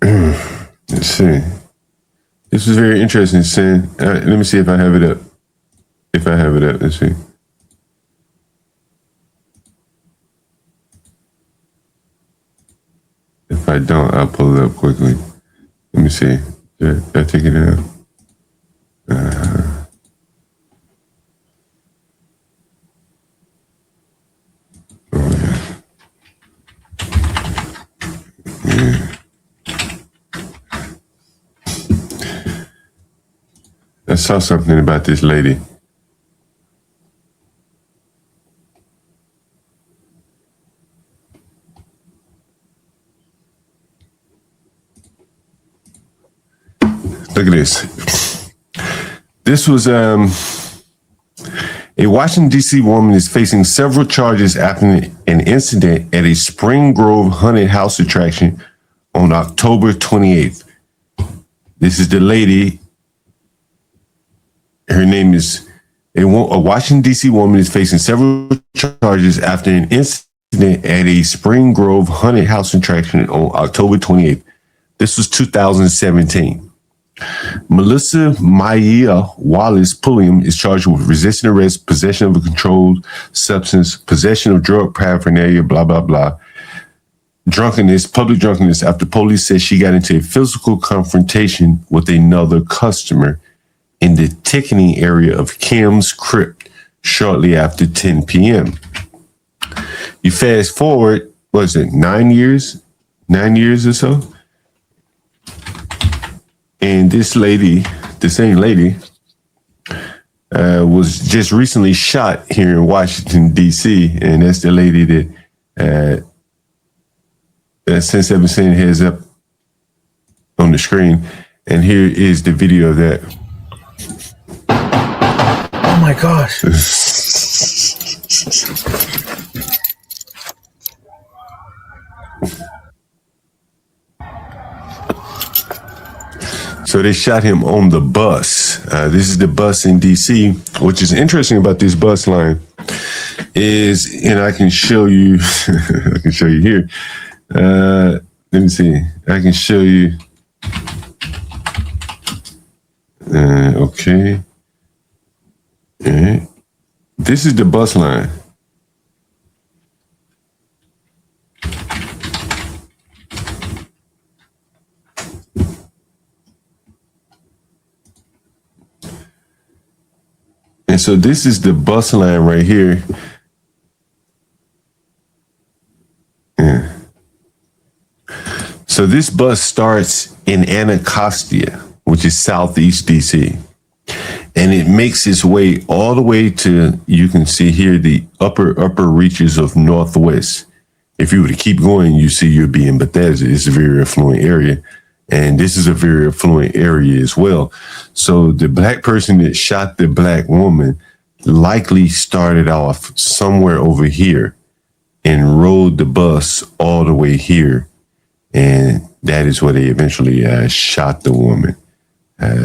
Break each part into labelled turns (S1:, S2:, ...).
S1: Let's see. This was very interesting, Sin. Let me see if I have it up. If I have it up, let's see. If I don't, I'll pull it up quickly. Let me see. Did I take it out? Oh, yeah. I saw something about this lady. Look at this. This was a Washington, D.C. woman is facing several charges after an incident at a Spring Grove haunted house attraction on October 28th. This is the lady. Her name is a Washington, D.C. woman is facing several charges after an incident at a Spring Grove haunted house attraction on October 28th. This was 2017. Melissa Maya Wallace Pulliam is charged with resisting arrest, possession of a controlled substance, possession of drug paraphernalia, blah, blah, blah. Drunkenness, public drunkenness, after police said she got into a physical confrontation with another customer in the ticketing area of Kim's Crypt shortly after 10 p.m. You fast forward, what is it, 9 years? 9 years or so? And this lady, the same lady, was just recently shot here in Washington, D.C. And that's the lady that, since I've been seeing heads up on the screen. And here is the video of that.
S2: Oh my gosh.
S1: So they shot him on the bus. This is the bus in D.C. Which is interesting about this bus line is, and I can show you, I can show you here. Let me see. I can show you. Okay. All right. This is the bus line. And so this is the bus line right here. Yeah. So this bus starts in Anacostia, which is southeast DC. And it makes its way all the way to, you can see here, the upper reaches of Northwest. If you were to keep going, you see you'll be in Bethesda. It's a very affluent area. And this is a very affluent area as well. So the black person that shot the black woman likely started off somewhere over here and rode the bus all the way here. And that is where they eventually shot the woman.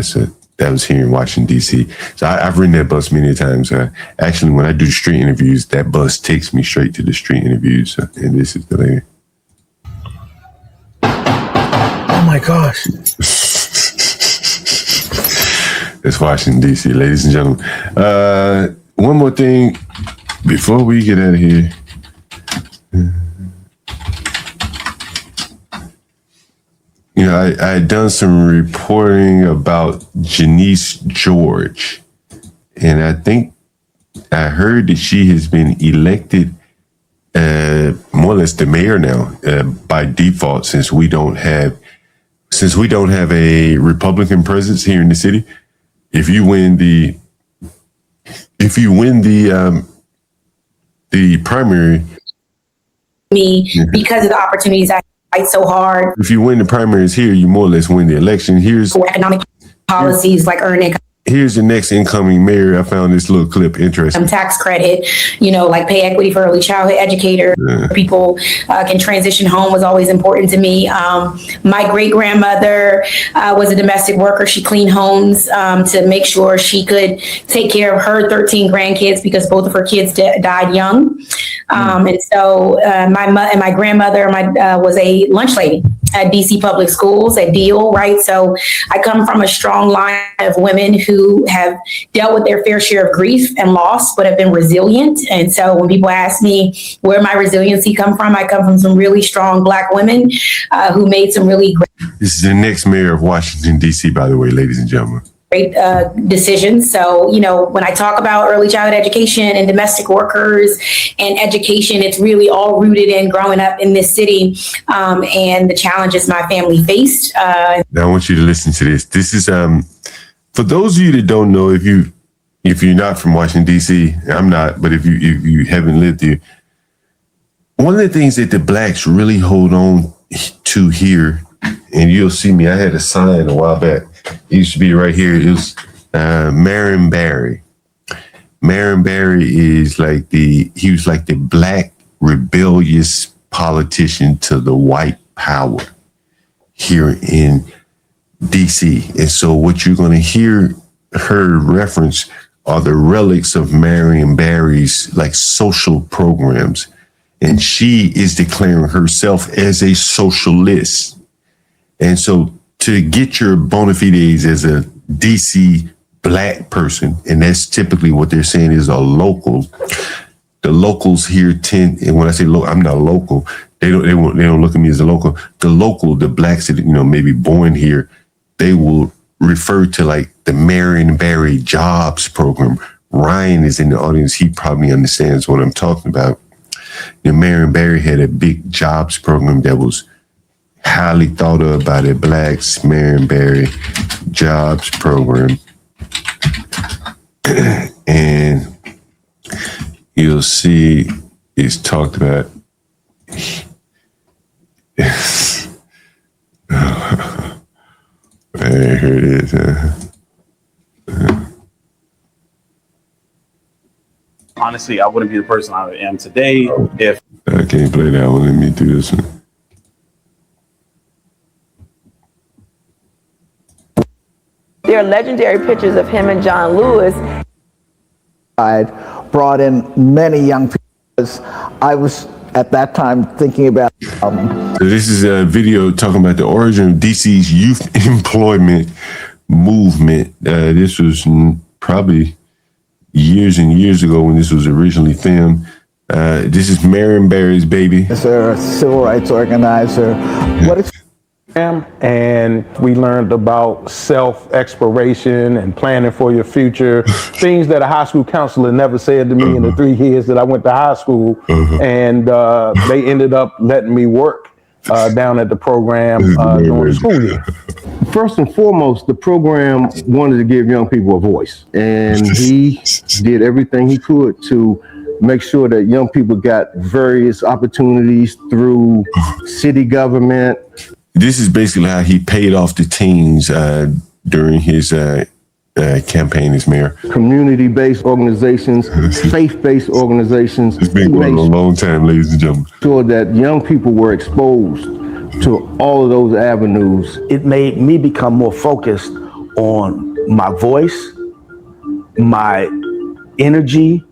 S1: So that was here in Washington, D.C. So I've ridden that bus many times. Actually, when I do street interviews, that bus takes me straight to the street interviews. And this is the lady.
S2: Oh my gosh.
S1: It's Washington, D.C., ladies and gentlemen. One more thing before we get out of here. You know, I had done some reporting about Janeese George, and I think I heard that she has been elected more or less the mayor now by default, since we don't have a Republican presence here in the city. If you win the primary,
S3: because of the opportunities I fight so hard.
S1: If you win the primaries here, you more or less win the election. Here's
S3: for economic policies like earning
S1: Here's the next incoming mayor. I found this little clip interesting.
S3: tax credit, like pay equity for early childhood educator.
S1: Yeah.
S3: People can transition home was always important to me. My great grandmother was a domestic worker. She cleaned homes to make sure she could take care of her 13 grandkids because both of her kids died young. And so my grandmother was a lunch lady. at DC Public Schools at Deal, right? So I come from a strong line of women who have dealt with their fair share of grief and loss, but have been resilient. And so when people ask me where my resiliency come from, I come from some really strong Black women who made some really
S1: This is the next mayor of Washington, D.C., by the way, ladies and gentlemen.
S3: great decisions. So, you know, when I talk about early childhood education and domestic workers and education, it's really all rooted in growing up in this city and the challenges my family faced.
S1: Now I want you to listen to this. This is for those of you that don't know, if you're not from Washington, D.C., I'm not, but if you haven't lived here, one of the things that the Blacks really hold on to here, and you'll see me, I had a sign a while back. It used to be right here. It was Marion Barry. Marion Barry is he was like the Black rebellious politician to the white power here in DC. And so what you're going to hear her reference are the relics of Marion Barry's like social programs. And she is declaring herself as a socialist. And so to get your bona fides as a DC Black person, and that's typically what they're saying is a local. The locals here tend, and when I say local, I'm not local. They don't look at me as a local. The Blacks that maybe born here, they will refer to like the Marion Barry Jobs Program. Ryan is in the audience. He probably understands what I'm talking about. Marion Barry had a big jobs program that was highly thought of by the Blacks. Marion Barry Jobs Program. And you'll see it's talked about. Here it is.
S4: Honestly, I wouldn't be the person I am today if
S1: I can't play that one. Let me do this one.
S5: There are legendary pictures of him and John Lewis.
S6: I brought in many young people. I was at that time thinking about.
S1: So this is a video talking about the origin of DC's youth employment movement. This was probably years and years ago when this was originally filmed. This is Marion Barry's baby.
S6: As a civil rights organizer,
S7: and we learned about self-exploration and planning for your future, things that a high school counselor never said to me in the 3 years that I went to high school. And they ended up letting me work down at the program during the school year.
S8: First and foremost, the program wanted to give young people a voice, and he did everything he could to make sure that young people got various opportunities through city government.
S1: This is basically how he paid off the teens during his campaign as mayor.
S8: Community-based organizations, faith-based organizations.
S1: It's been going on a long time, ladies and gentlemen.
S8: Sure that young people were exposed to all of those avenues.
S2: It made me become more focused on my voice, my energy.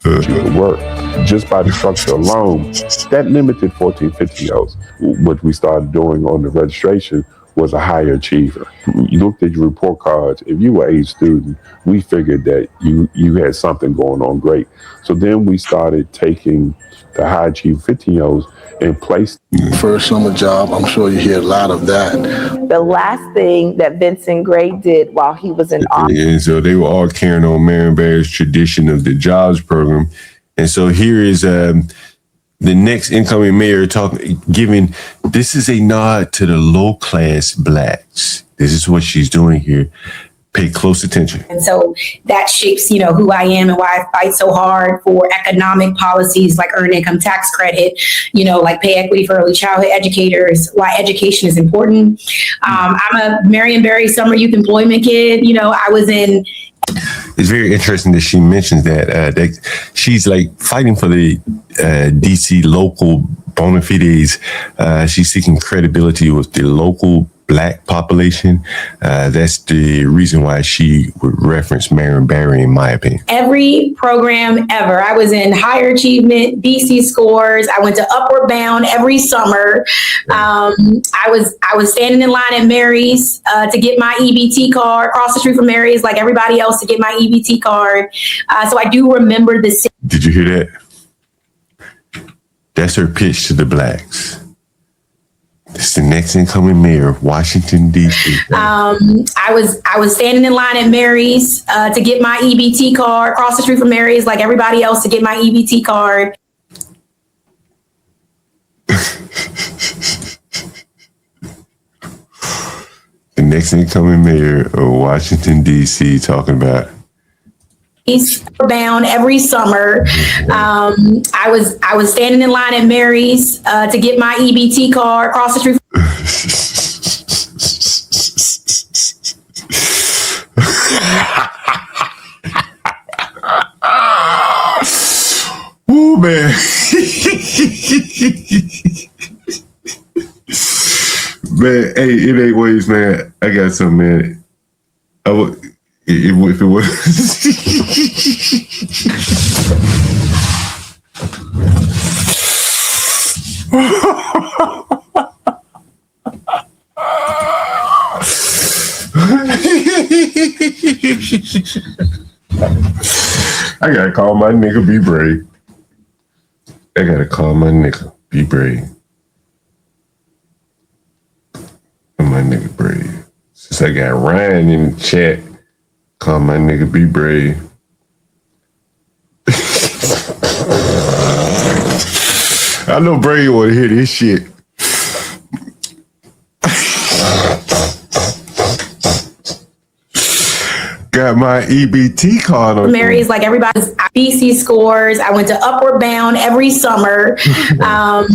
S7: The work just by the structure alone, that limited 14, 15-year-olds. What we started doing on the registration was a higher achiever. You looked at your report cards. If you were a student, we figured that you had something going on great. So then we started taking the high achieving 15-year-olds and placed.
S9: First summer job, I'm sure you hear a lot of that.
S5: The last thing that Vincent Gray did while he was in office.
S1: And so they were all carrying on Marion Barry's tradition of the jobs program. And so here is the next incoming mayor giving, this is a nod to the low class Blacks. This is what she's doing here. Pay close attention.
S3: And so that shapes, who I am and why I fight so hard for economic policies like earned income tax credit, like pay equity for early childhood educators, why education is important. I'm a Marion Barry summer youth employment kid. I was in.
S1: It's very interesting that she mentions that she's like fighting for the DC local bona fides. She's seeking credibility with the local Black population. That's the reason why she would reference Marion Barry, in my opinion.
S3: Every program ever. I was in Higher Achievement, BC Scores. I went to Upward Bound every summer. I was standing in line at Mary's to get my EBT card, across the street from Mary's, like everybody else, to get my EBT card. So I do remember the.
S1: Did you hear that? That's her pitch to the blacks. It's the next incoming mayor of Washington, D.C.
S3: I was standing in line at Mary's to get my EBT card, across the street from Mary's, like everybody else, to get my EBT card.
S1: The next incoming mayor of Washington, D.C. talking about.
S3: Bound every summer. I was standing in line at Mary's to get my EBT card, across the street.
S1: Ooh, man. Man, hey, it ain't ways, man. I got some, man. I would. If it was. I gotta call my nigga BeBrave. I gotta call my nigga BeBrave. My nigga Brave. Since I got Ryan in the chat. Call my nigga BeBrave. I know Brave want to hear this shit. Got my EBT card on
S3: Mary's, like everybody's BC Scores. I went to Upward Bound every summer. I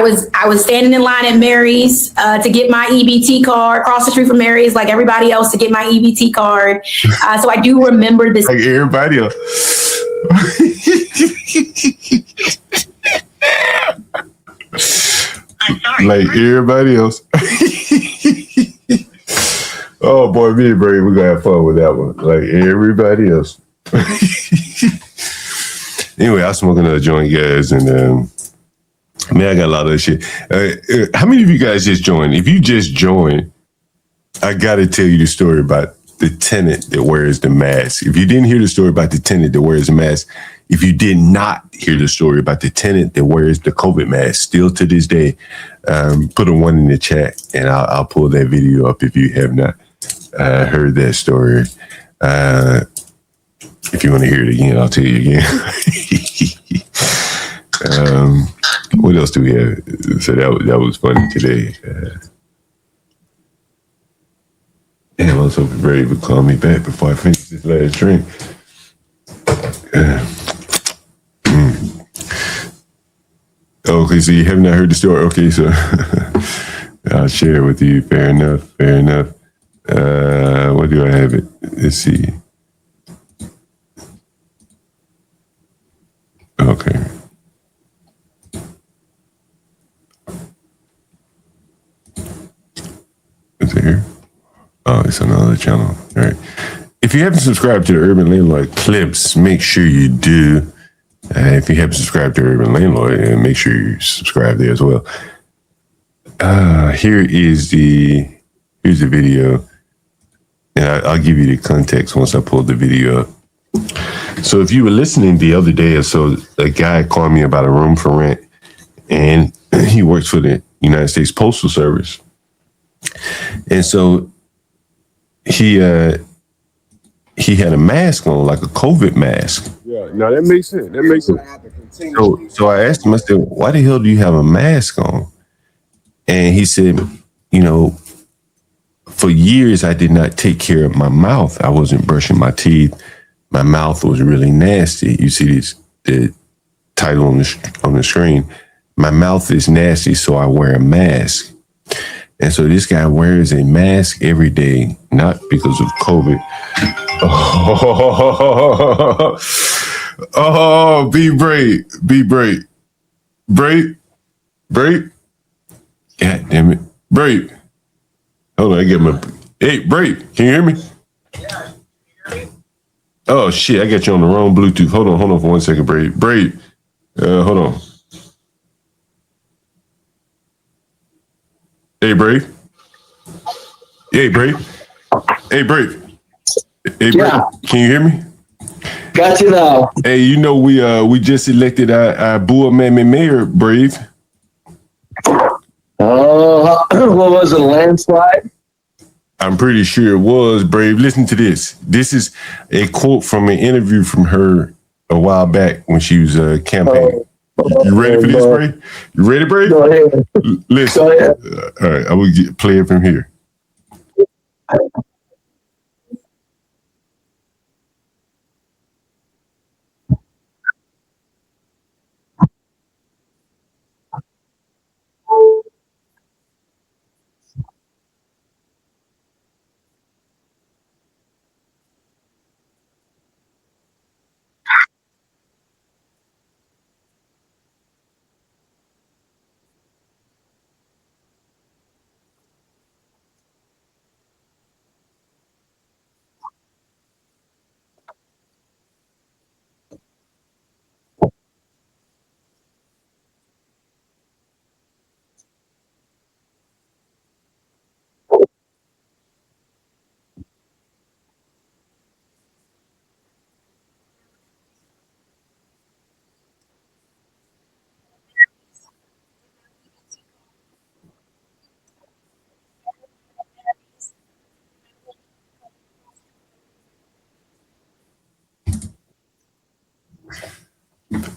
S3: was standing in line at Mary's to get my EBT card, across the street from Mary's, like everybody else, to get my EBT card. So I do remember this.
S1: Like everybody else. Like everybody else. Oh boy, me and Brave, we're gonna have fun with that one. Like everybody else. Anyway, I smoke another joint, guys, and man, I got a lot of shit. How many of you guys just joined? If you just joined, I gotta tell you the story about the tenant that wears the mask. If you didn't hear the story about the tenant that wears the mask, if you did not hear the story about the tenant that wears the COVID mask, still to this day, put a 1 in the chat, and I'll pull that video up if you have not heard that story. If you want to hear it again, I'll tell you again. What else do we have? So that was funny today. Damn, I was hoping Brady would call me back before I finish this last drink. Okay, so you have not heard the story. Okay, so I'll share it with you. Fair enough. Fair enough. Where do I have it? Let's see. Okay. Is it here? Oh, it's on another channel. All right. If you haven't subscribed to the Urban Landlord Clips, make sure you do. If you haven't subscribed to Urban Landlord, make sure you subscribe there as well. Here's the video, and I'll give you the context once I pull the video up. So if you were listening the other day or so, a guy called me about a room for rent, and he works for the United States Postal Service, and so he had a mask on, like a COVID mask.
S7: Yeah, no, that makes sense. That makes sense.
S1: So I asked him, I said, why the hell do you have a mask on? And he said, you know, for years I did not take care of my mouth. I wasn't brushing my teeth. My mouth was really nasty. You see the title on the screen. My mouth is nasty, so I wear a mask. And so this guy wears a mask every day, not because of COVID. Oh, be brave. Be brave. Brave. Brave. God damn it. Brave. Hold on, I get my. Hey, Brave, can you hear me? Oh shit, I got you on the wrong Bluetooth. Hold on for 1 second, Brave. Brave, hold on. Hey, Brave. Hey, Brave. Hey, Brave. Hey, Brave.
S10: Yeah.
S1: Can you hear me?
S10: Got you now.
S1: Hey, you know we just elected our Bull Mammy mayor, Brave.
S10: Oh, what was it, a landslide?
S1: I'm pretty sure it was, Brave. Listen to this. This is a quote from an interview from her a while back when she was campaigning. You ready for this, Brave? You ready, Brave?
S10: Go ahead.
S1: Listen.
S10: Go ahead.
S1: All right, I will play it from here.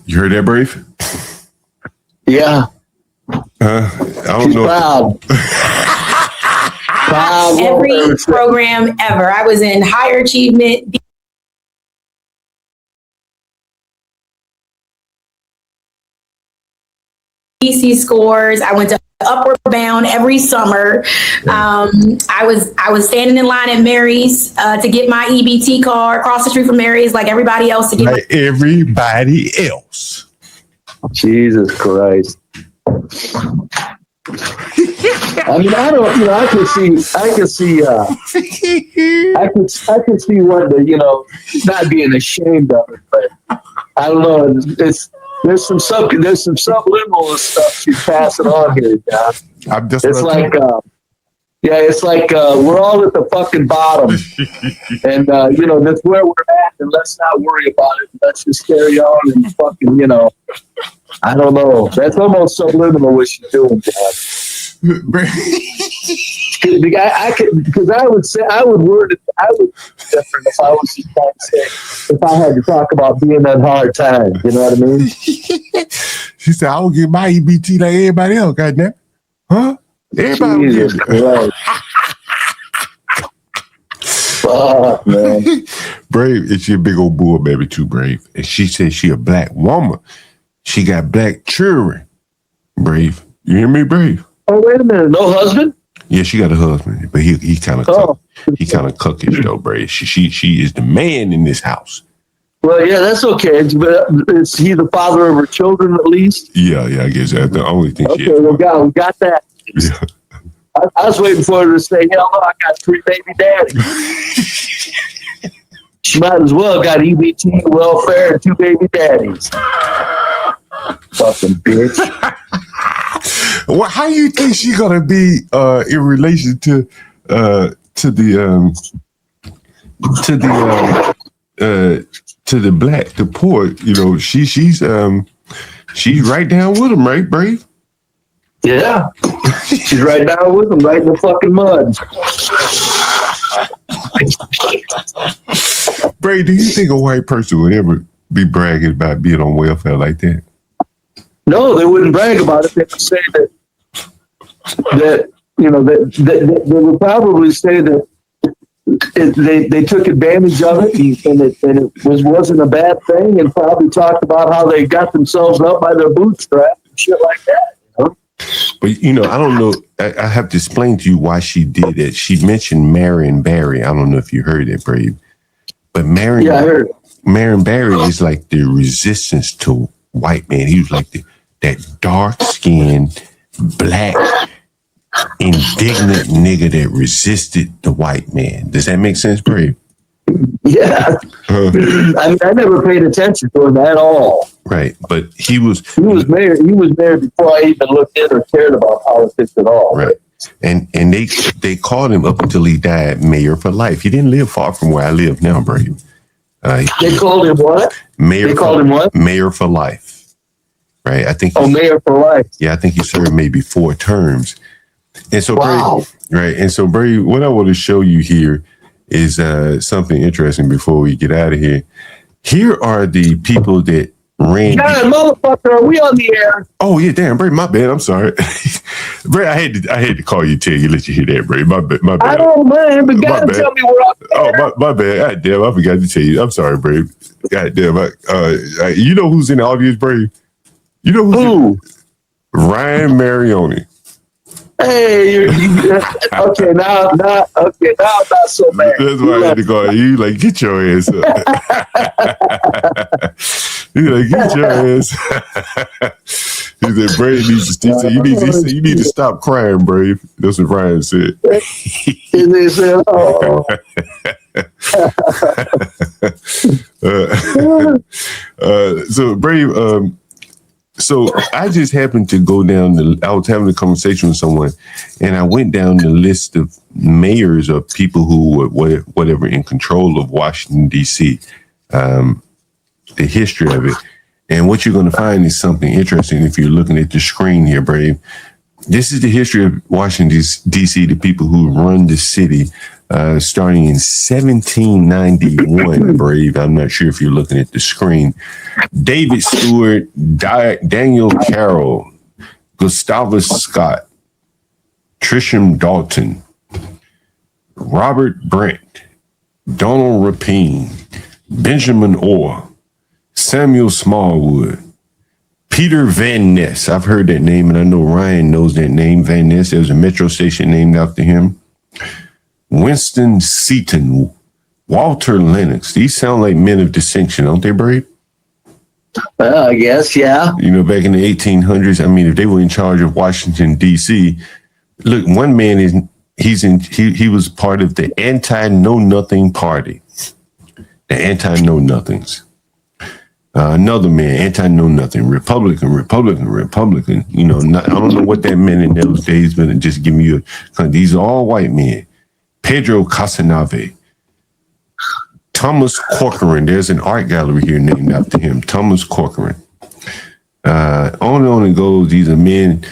S1: You heard that, Brave?
S10: Yeah.
S1: I don't
S10: She's
S1: know.
S10: proud. Proud
S3: Every
S10: woman.
S3: program ever. I was in higher achievement, BC scores. I went to Upward Bound every summer. I was standing in line at Mary's to get my EBT card across the street from Mary's, like everybody else to get
S1: Like everybody else.
S10: Jesus Christ. I mean, I don't, I can see what not being ashamed of it, but I don't know. There's some subliminal stuff she's passing on here, John. It's like, it's like we're all at the fucking bottom, and that's where we're at, and let's not worry about it. Let's just carry on and fucking, I don't know. That's almost subliminal what she's doing, John. Because I would word it different if I was just trying to say, if I had to talk about being in hard times, you know what I mean?
S1: She said, I will get my EBT like everybody else, goddamn. Huh? Everybody will get it.
S10: Fuck, man.
S1: Brave, it's your big old bull baby too, Brave. And she said she a black woman. She got black children. Brave. You hear me, Brave?
S10: Oh, wait a minute. No husband?
S1: Yeah, she got a husband, but he kind of cuckish though, Brave. She is the man in this house.
S10: Well, yeah, that's okay. But is he the father of her children at least?
S1: Yeah, I guess that's the only thing she is.
S10: Okay, we got that.
S1: Yeah.
S10: I was waiting for her to say, hell no, I got 3 baby daddies. She might as well got EBT, welfare, and 2 baby daddies. Fucking bitch.
S1: Well, how you think she gonna be in relation to the black, the poor? She's right down with them, right, Brave?
S10: Yeah, she's right down with them, right in the fucking mud.
S1: Brave, do you think a white person would ever be bragging about being on welfare like that?
S10: No, they wouldn't brag about it. They would say that they would probably say that they took advantage of it and it wasn't a bad thing, and probably talked about how they got themselves up by their bootstraps and shit like that.
S1: But I don't know. I have to explain to you why she did it. She mentioned Marion Barry. I don't know if you heard it, Brave. But Marion Barry is like the resistance to white man. He was like that dark skinned black indignant nigga that resisted the white man. Does that make sense, Brave?
S10: Yeah. I mean, I never paid attention to him at all.
S1: Right, but he was
S10: mayor. He was mayor before I even looked in or cared about politics at all.
S1: Right, and they called him up until he died mayor for life. He didn't live far from where I live now, Brave.
S10: They called him what?
S1: Mayor.
S10: They called him what?
S1: Mayor for life. Right, I think.
S10: Mayor for life.
S1: Yeah, I think he served maybe 4 terms. And so,
S10: wow.
S1: Brave, right, and so, Brave, what I want to show you here is something interesting before we get out of here. Here are the people that ran.
S10: God, motherfucker, are we on the air?
S1: Oh yeah, damn, Brave, my bad. I'm sorry, Brave. I had to call you, tell you, let you hear that, Brave. My bad.
S10: I don't mind, but God, tell me we're on the air.
S1: My bad. God damn, I forgot to tell you. I'm sorry, Brave. God damn, you know who's in the audience, Brave? You know who? Ryan Marioni.
S10: Hey, okay, now I'm not so bad.
S1: That's why I had to call you. Like, get your ass up. You like, get your ass. He said, Brave needs to. He said, you need to stop crying, Brave. That's what Ryan said.
S10: He said, oh.
S1: So Brave. So I just happened to go down. I was having a conversation with someone, and I went down the list of mayors of people who were whatever in control of Washington D.C. The history of it, and what you're going to find is something interesting if you're looking at the screen here, Brave. This is the history of Washington D.C. The people who run the city, starting in 1791. Brave. I'm not sure if you're looking at the screen. David Stewart, Daniel Carroll, Gustavus Scott, Trisham Dalton, Robert Brent, Donald Rapine, Benjamin Orr, Samuel Smallwood, Peter Van Ness. I've heard that name, and I know Ryan knows that name, Van Ness. There's a metro station named after him. Winston Seaton, Walter Lennox. These sound like men of distinction, don't they, Brave?
S10: I guess, yeah.
S1: You know, back in the 1800s, I mean, if they were in charge of Washington, D.C., look, one man he was part of the anti-know-nothing party, the anti-know-nothings. Another man, anti-know-nothing, Republican. You know, I don't know what that meant in those days, but just give me these are all white men. Pedro Casanave, Thomas Corcoran. There's an art gallery here named after him, Thomas Corcoran. On and on it goes. These are men.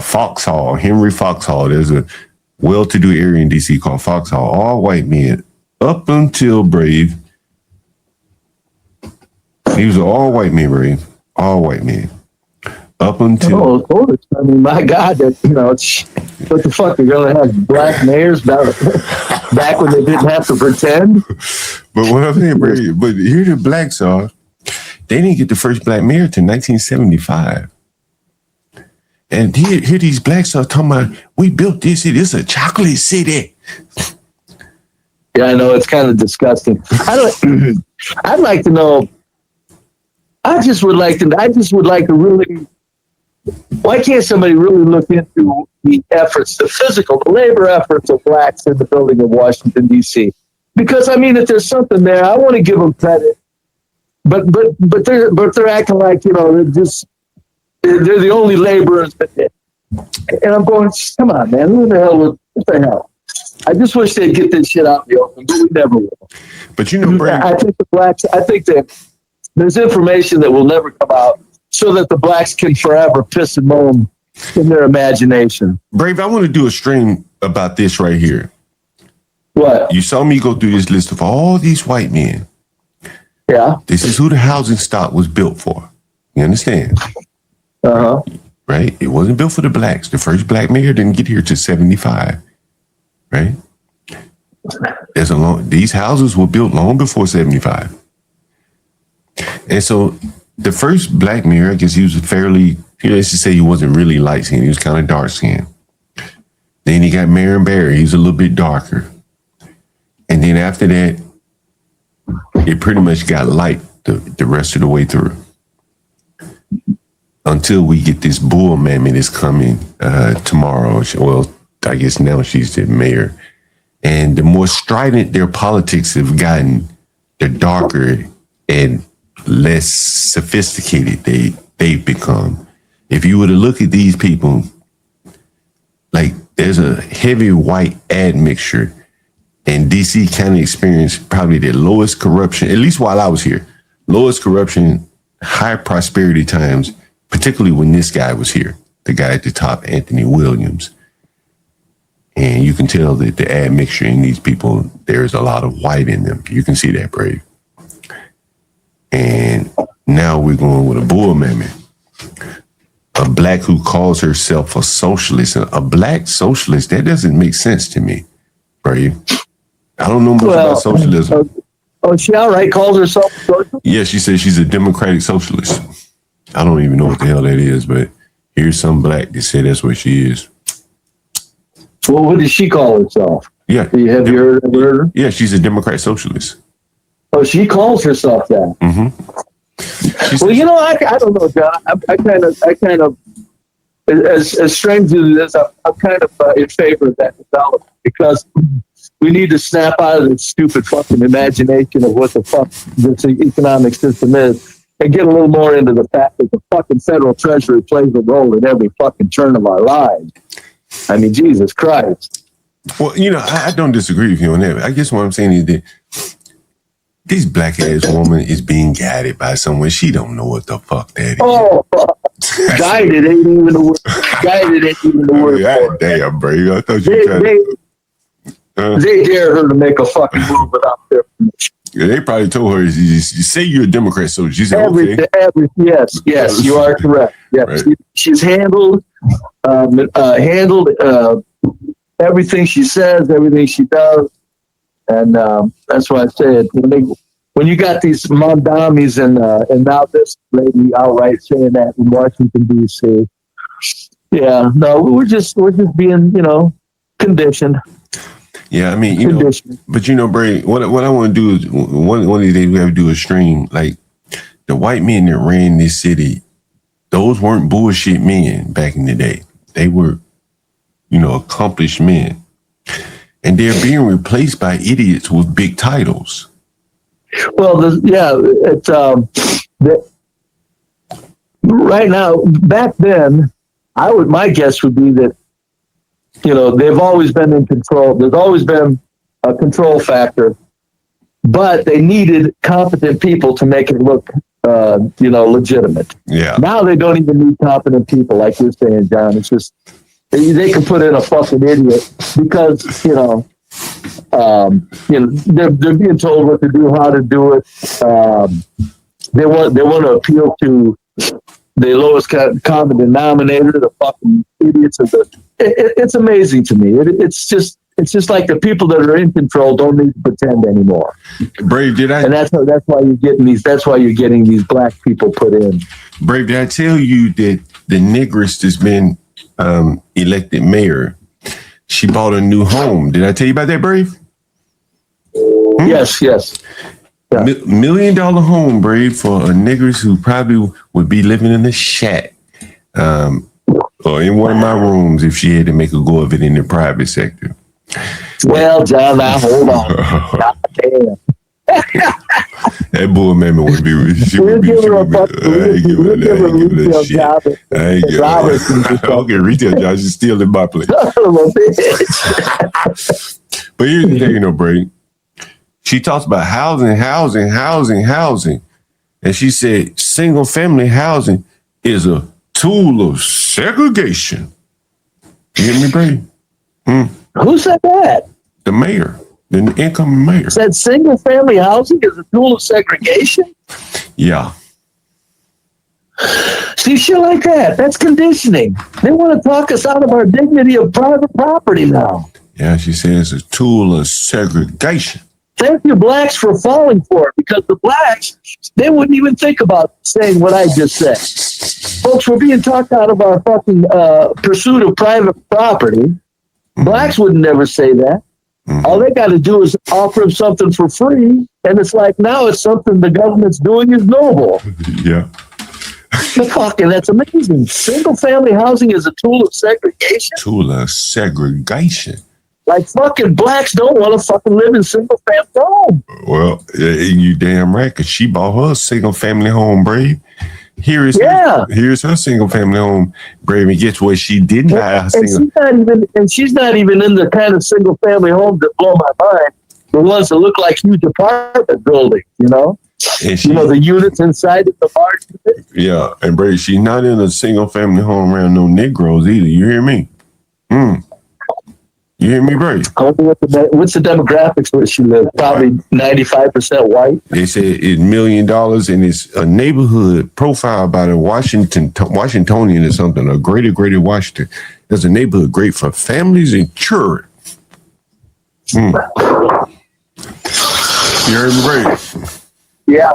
S1: Foxhall, Henry Foxhall. There's a well-to-do area in D.C. called Foxhall. All white men up until Brave. These are all white men, Brave. All white men. Up until.
S10: Oh, of course. I mean, my God, what the fuck? They're going to have black mayors back when they didn't have to pretend?
S1: But what I'm saying, Brave, but here the blacks are. They didn't get the first black mayor till 1975. And here these blacks are talking about, we built this city. It's a chocolate city.
S10: Yeah, I know. It's kind of disgusting. I'd like to know. I just would like to really. Why can't somebody really look into the efforts, the labor efforts of blacks in the building of Washington, D.C.? Because I mean, if there's something there, I want to give them credit. But they're acting like they're the only laborers. And I'm going, come on, man, what the hell? I just wish they'd get this shit out in the open, but we never will.
S1: But you know, Brad,
S10: I think that there's information that will never come out, so that the blacks can forever piss and moan in their imagination.
S1: Brave, I want to do a stream about this right here.
S10: What?
S1: You saw me go through this list of all these white men.
S10: Yeah.
S1: This is who the housing stock was built for. You understand?
S10: Uh-huh.
S1: Right? It wasn't built for the blacks. The first black mayor didn't get here till 75. Right? These houses were built long before 75. And so the first black mayor, I guess he was let's just say he wasn't really light skinned. He was kind of dark skinned. Then he got Marion Barry. He was a little bit darker. And then after that, it pretty much got light the rest of the way through. Until we get this bull mammoth that's coming tomorrow. Well, I guess now she's the mayor. And the more strident their politics have gotten, the darker and less sophisticated they've become. If you were to look at these people, like there's a heavy white admixture, and DC County experienced probably the lowest corruption, at least while I was here, lowest corruption, high prosperity times, particularly when this guy was here, the guy at the top, Anthony Williams. And you can tell that the admixture in these people, there's a lot of white in them. You can see that, Brave. And now we're going with a bull mammy. A black who calls herself a socialist. A black socialist, that doesn't make sense to me, Brave. I don't know much about socialism.
S10: Oh, she outright calls herself a socialist?
S1: Yeah, she says she's a democratic socialist. I don't even know what the hell that is, but here's some black that say that's what she is.
S10: Well, what does she call herself?
S1: Yeah.
S10: Have you heard her?
S1: Yeah, she's a Democrat socialist.
S10: Oh, she calls herself that.
S1: Mm-hmm.
S10: Well, you know, I don't know, John. I kind of, as strange as it is, I'm kind of in favor of that development, because we need to snap out of this stupid fucking imagination of what the fuck this economic system is, and get a little more into the fact that the fucking federal treasury plays a role in every fucking turn of our lives. I mean, Jesus Christ.
S1: Well, you know, I don't disagree with you on that. I guess what I'm saying is that this black ass woman is being guided by someone. She don't know what the fuck that is.
S10: Oh, guided ain't even the word. Guided ain't even the word.
S1: God damn, bro. I thought you were
S10: they dare her to make a fucking move without their permission.
S1: Yeah, they probably told her, you say you're a Democrat, so she said, okay.
S10: Yes, you are correct. Yes,
S1: Right.
S10: She's handled everything she says, everything she does, and that's why I said when you got these Mondamis and now this lady outright saying that in Washington D.C. Yeah, no, we're just being conditioned.
S1: Yeah, I mean, but Bray, what I want to do is one of these days we have to do a stream. Like the white men that ran this city, those weren't bullshit men back in the day. They were, accomplished men, and they're being replaced by idiots with big titles.
S10: Well, right now, back then, my guess would be that, they've always been in control. There's always been a control factor, but they needed competent people to make it look, legitimate.
S1: Yeah.
S10: Now they don't even need competent people, like you're saying, John. It's just, they can put in a fucking idiot because, they're being told what to do, how to do it. They want to appeal to the lowest common denominator, the fucking idiots. It's amazing to me. It's just like the people that are in control don't need to pretend anymore.
S1: Brave, did I?
S10: And that's why you're getting these. That's why you're getting these black people put in.
S1: Brave, did I tell you that the negress that's been elected mayor, she bought a new home? Did I tell you about that, Brave?
S10: Yes. Yeah.
S1: $1 million home, Brave, for a negress who probably would be living in a shack or in one of my rooms if she had to make a go of it in the private sector.
S10: Well, John, now hold on. God damn.
S1: That bull mammy would be. Okay, retail job. She's still in my place. But here's the thing, Brady. She talks about housing. And she said single family housing is a tool of segregation. You hear me, Brady?
S10: Who said that?
S1: The mayor, the incoming mayor.
S10: Said single family housing is a tool of segregation?
S1: Yeah.
S10: See, shit like that. That's conditioning. They want to talk us out of our dignity of private property now.
S1: Yeah, she says it's a tool of segregation.
S10: Thank you, blacks, for falling for it, because the blacks, they wouldn't even think about saying what I just said. Folks, we're being talked out of our fucking pursuit of private property. Blacks would never say that. All they got to do is offer them something for free, and it's like now it's something the government's doing is noble.
S1: Yeah.
S10: Fucking, that's amazing. Single family housing is a tool of segregation.
S1: Tool of segregation.
S10: Like fucking blacks don't want to fucking live in single family home.
S1: Well, you damn right, because she bought her a single family home, Brave. Here's her single family home, Brave. And guess what? She didn't buy a single.
S10: She's not even in the kind of single family homes that blow my mind. The ones that look like huge apartment buildings, you know? And she, the units inside of the large.
S1: Yeah, and Brave, she's not in a single family home around no Negroes either. You hear me? You hear me, Brave?
S10: I wonder what's the demographics where she lives? Probably 95% white.
S1: They say it's $1 million, and it's a neighborhood profile by the Washingtonian or something, a greater Washington. There's a neighborhood great for families and children. You heard me, Brave?
S10: Yeah.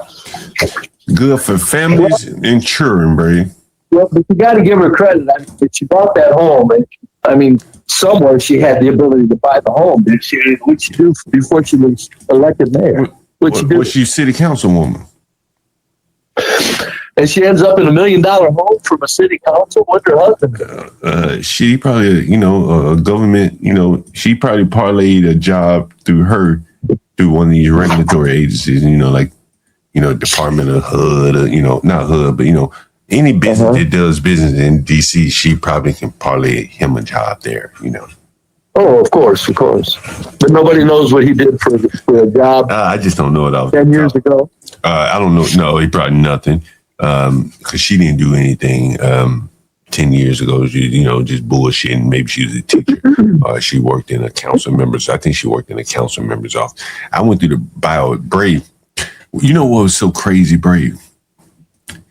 S1: Good for families and children, Brave.
S10: Well, but you got to give her credit. I mean, she bought that home, and I mean, somewhere she had the ability to buy the home. Did she? What'd she do before she was elected mayor?
S1: Was she city councilwoman?
S10: And she ends up in $1 million home from a city council with her husband.
S1: She probably, a government, she probably parlayed a job through one of these regulatory agencies, like, Department of HUD, not HUD, but, any business that does business in DC, she probably can parlay him a job there,
S10: Oh, of course. But nobody knows what he did for a job.
S1: I just don't know it off
S10: 10 years ago.
S1: I don't know. No, he probably nothing. Because she didn't do anything 10 years ago. She, just bullshitting. Maybe she was a teacher. She worked in a council member's. I think she worked in a council member's office. I went through the bio. Brave. You know what was so crazy, Brave?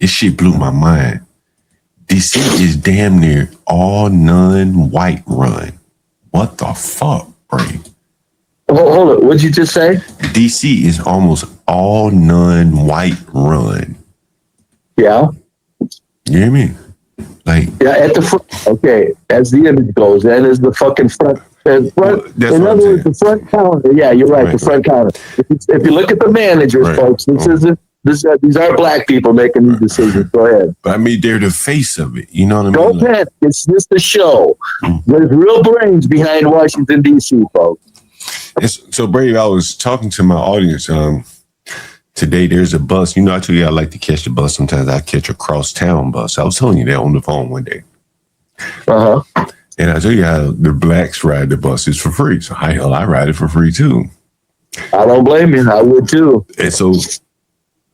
S1: This shit blew my mind. DC is damn near all non-white run. What the fuck, Brave?
S10: Hold it. What'd you just say?
S1: DC is almost all non-white run.
S10: Yeah.
S1: You hear me?
S10: At the front. Okay, as the image goes, and as the fucking front. In other words, the front counter. Yeah, you're right. The front counter. If you look at the managers, folks, these are black people making these decisions. Go ahead.
S1: But I mean, they're the face of it. You know what I mean?
S10: Don't panic. It's just a show. There's real brains behind Washington, D.C., folks.
S1: So, Brave, I was talking to my audience today. There's a bus. I told you I like to catch the bus. Sometimes I catch a cross-town bus. I was telling you that on the phone one day. And I tell you how the blacks ride the buses for free. So, I ride it for free, too.
S10: I don't blame you. I would, too.
S1: And so,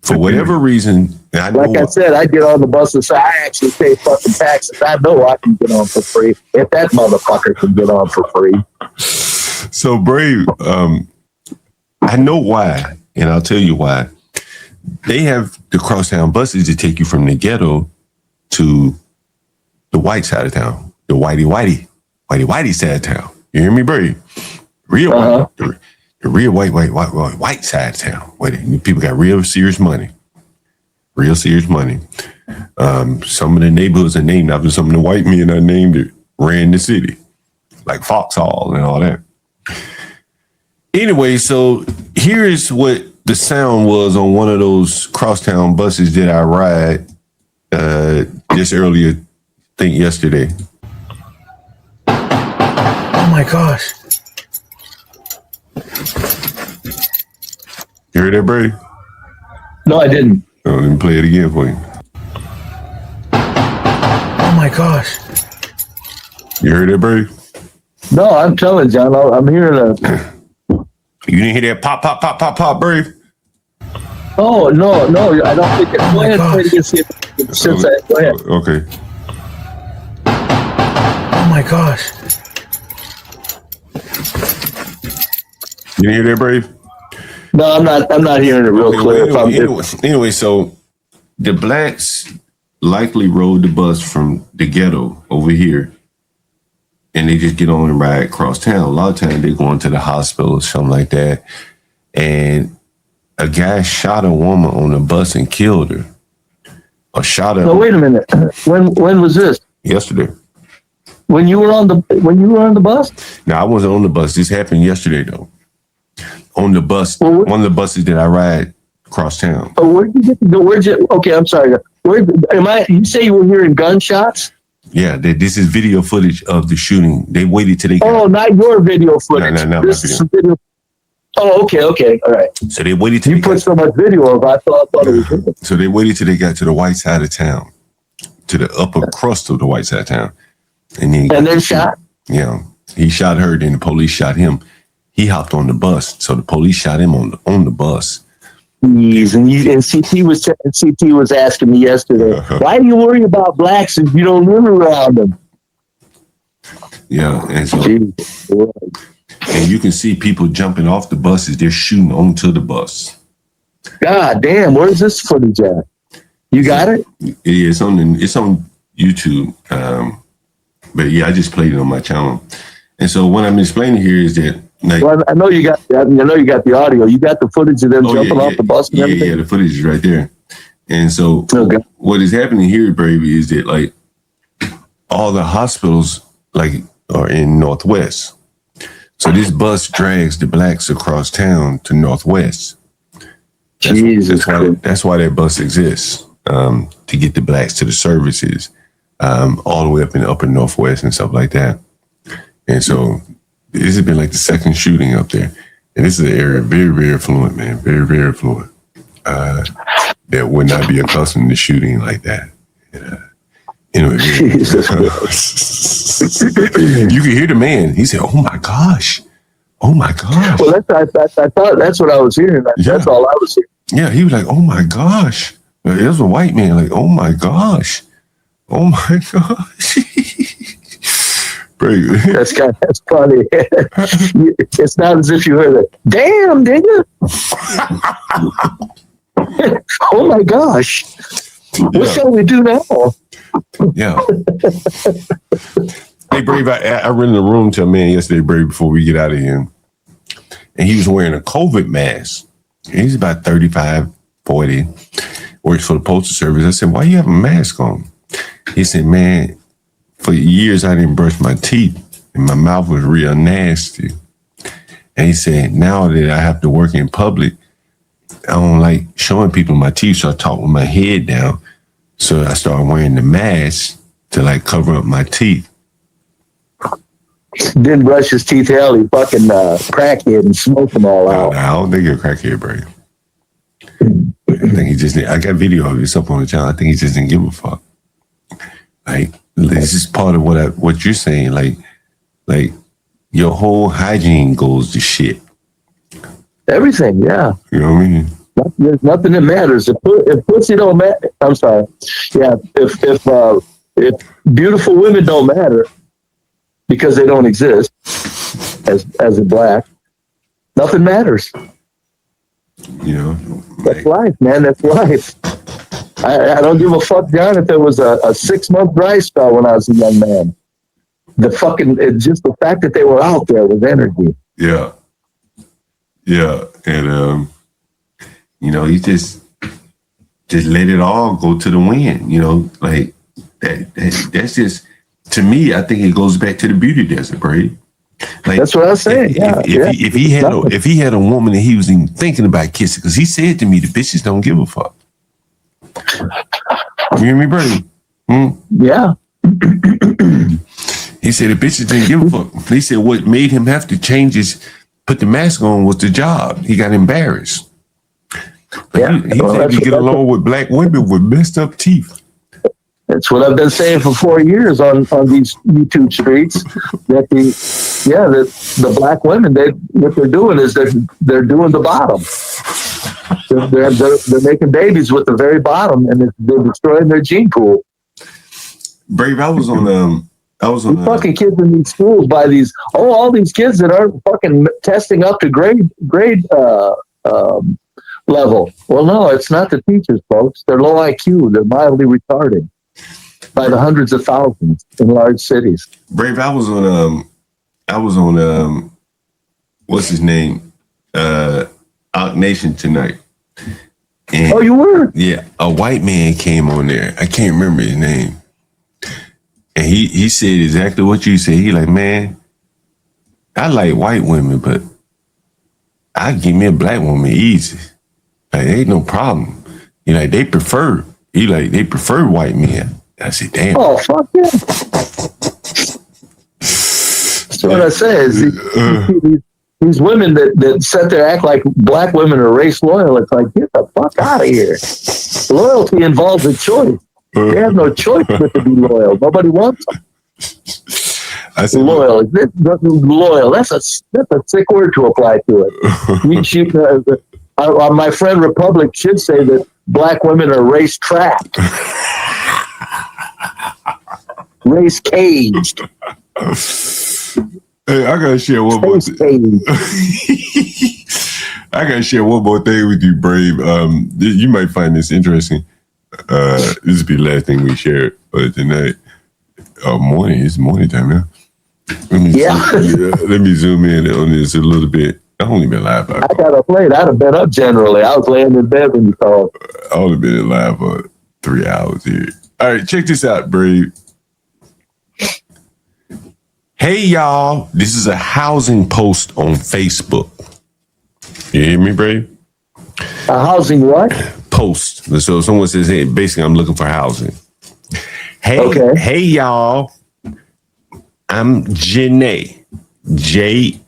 S1: for whatever reason,
S10: I said, I get on the bus and say, I actually pay fucking taxes. I know I can get on for free. If that motherfucker can get on for free.
S1: So, Brave, I know why, and I'll tell you why. They have the crosstown buses that take you from the ghetto to the white side of town, the whitey side of town. You hear me, Brave? Real white, the real white side of town. Where people got real serious money. Some of the neighborhoods are named after some of the white men I named it ran the city, like Foxhall and all that. Anyway, so here is what the sound was on one of those crosstown buses that I ride just earlier, I think yesterday.
S2: Oh my gosh.
S1: You heard that, Brady?
S10: No, I didn't.
S1: Oh, let me play it again for you.
S2: Oh my gosh.
S1: You heard that, Brady?
S10: No, I'm telling John, I'm hearing a...
S1: You didn't hear that pop, pop, pop, pop, pop, Brave?
S10: Oh, no, I don't think it. Go ahead, play it again. Go ahead.
S1: Okay.
S2: Oh my gosh.
S1: You didn't hear that, Brave?
S10: No, I'm not hearing it real clear.
S1: Anyway, so the blacks likely rode the bus from the ghetto over here, and they just get on and ride across town. A lot of times they go into the hospital or something like that. And a guy shot a woman on the bus and killed her. Or shot her.
S10: No, wait a minute. When was this?
S1: Yesterday.
S10: When you were on the bus?
S1: No, I wasn't on the bus. This happened yesterday though. On the bus, one of the buses that I ride across town.
S10: Oh, where'd you get to go? Okay, I'm sorry. Where am I? You say you were hearing gunshots?
S1: Yeah, this is video footage of the shooting. They waited till they
S10: Oh, not your video footage.
S1: No,
S10: this is some video. Oh, okay, all right.
S1: So they waited till
S10: you put so much video of. I thought it was good.
S1: So they waited till they got to the white side of town, to the upper crust of the white side of town, and then
S10: shot.
S1: Yeah, he shot her. Then the police shot him. He hopped on the bus, so the police shot him on the bus.
S10: Jeez, and CT was asking me yesterday, why do you worry about blacks if you don't live around them?
S1: Yeah, and so. And you can see people jumping off the buses. They're shooting onto the bus.
S10: God damn, where's this footage at? You got it?
S1: Yeah, it's on YouTube. But yeah, I just played it on my channel. And so what I'm explaining here is that, like,
S10: well, I know you got the audio. You got the footage of them jumping off the bus and everything?
S1: Yeah, the footage is right there. And so what is happening here, Brave, is that like all the hospitals like are in Northwest. So this bus drags the blacks across town to Northwest. That's why that bus exists, to get the blacks to the services, all the way up in the upper Northwest and stuff like that. And so this has been like the second shooting up there. And this is an area very, very affluent, man. Very, very affluent. That would not be accustomed to shooting like that. Anyway, you can hear the man. He said, "Oh my gosh, oh my gosh."
S10: Well, I thought that's what I was hearing. That's all I was hearing.
S1: Yeah, he was like, "Oh my gosh." It was a white man, like, "Oh my gosh, oh my gosh."
S10: That's funny. It's not as if you heard it. Damn, did you? Oh my gosh. What shall we do now?
S1: Yeah. Hey, Brave, I rented a room to a man yesterday, Brave, before we get out of here. And he was wearing a COVID mask. He's about 35, 40, works for the Postal Service. I said, "Why you have a mask on?" He said, "Man, for years I didn't brush my teeth and my mouth was real nasty." And he said, "Now that I have to work in public, I don't like showing people my teeth, so I talk with my head down. So I started wearing the mask to like cover up my teeth."
S10: Didn't brush his teeth. Hell, he fucking crackhead and smoked them all out.
S1: I don't think you're a crackhead, Brave. I think he just, I got video of it up on the channel. I think he just didn't give a fuck. Like, this is part of what you're saying. Like your whole hygiene goes to shit.
S10: Everything, yeah.
S1: You know what I mean?
S10: There's nothing that matters. If pussy don't matter, I'm sorry. Yeah, if beautiful women don't matter because they don't exist as a black, nothing matters.
S1: You know,
S10: that's life, man. That's life. I don't give a fuck, John, if there was a 6-month dry spell when I was a young man. Just the fact that they were out there with energy.
S1: Yeah. Yeah. And, you know, he just let it all go to the wind, you know, like that's just, to me, I think it goes back to the beauty desert, Brave. Like, that's
S10: what I was saying.
S1: If he had a woman that he was even thinking about kissing, because he said to me, the bitches don't give a fuck. You hear me, Brady?
S10: Yeah.
S1: He said the bitches didn't give a fuck. He said what made him have to put the mask on was the job. He got embarrassed.
S10: Yeah.
S1: He said he get along with black women with messed up teeth.
S10: That's what I've been saying for 4 years on these YouTube streets. That the black women, what they're doing is they're doing the bottom. They're making babies with the very bottom, and they're destroying their gene pool.
S1: Brave, I was on
S10: fucking kids in these schools by these all these kids that aren't fucking testing up to grade level. Well, no, it's not the teachers, folks. They're low IQ. They're mildly retarded by the hundreds of thousands in large cities.
S1: Brave, I was on what's his name? Out Nation tonight. And,
S10: oh, you were?
S1: Yeah. A white man came on there. I can't remember his name. And he said exactly what you said. He like, man, I like white women, but I give me a black woman easy. Like, ain't no problem. You know, they prefer He like, they prefer white men. I said, damn.
S10: Oh, fuck yeah. That's what I say. Is these women that sit there act like black women are race loyal. It's like, get the fuck out of here. Loyalty involves a choice. They have no choice but to be loyal. Nobody wants them.
S1: I said,
S10: loyal. Loyal. That's a sick word to apply to it. My friend Republic should say that black women are race trapped, race caged.
S1: Hey, I gotta share one more thing. I gotta share one more thing with you, Brave. You might find this interesting. This will be the last thing we share tonight. Morning. It's morning time now. Let me zoom in on this a little bit. I've only been live.
S10: I got a plate. I'd have been up generally. I was laying in bed when you called.
S1: I only been live for 3 hours here. All right, check this out, Brave. Hey, y'all. This is a housing post on Facebook. You hear me, Brave?
S10: A housing what?
S1: Post. So someone says, hey, basically, I'm looking for housing. Hey, y'all. I'm Janae. Jenae.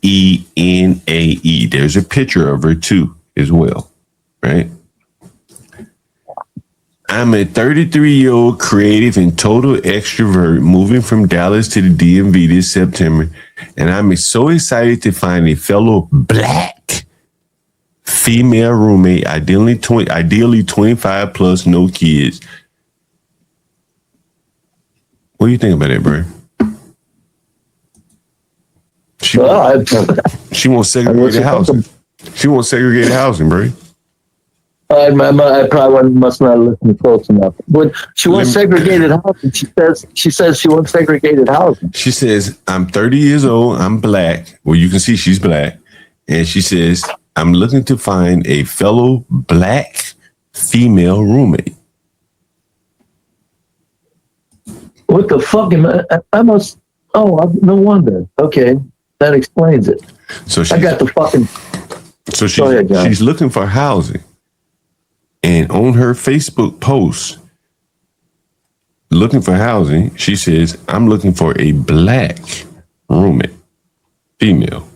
S1: There's a picture of her too, as well, right? I'm a 33-year-old creative and total extrovert moving from Dallas to the DMV this September, and I'm so excited to find a fellow black female roommate, ideally 25 plus, no kids. What do you think about that, bro? She wants segregated housing. She wants segregated housing, bro.
S10: I probably must not listen close enough. But she wants segregated housing. She says she wants segregated housing.
S1: She says, I'm 30 years old. I'm black. Well, you can see she's black. And she says, I'm looking to find a fellow black female roommate.
S10: What the fuck am I must... Oh, no wonder. Okay. That explains it.
S1: So
S10: I got the fucking...
S1: So she's looking for housing. And on her Facebook post, looking for housing, she says, I'm looking for a black roommate, female.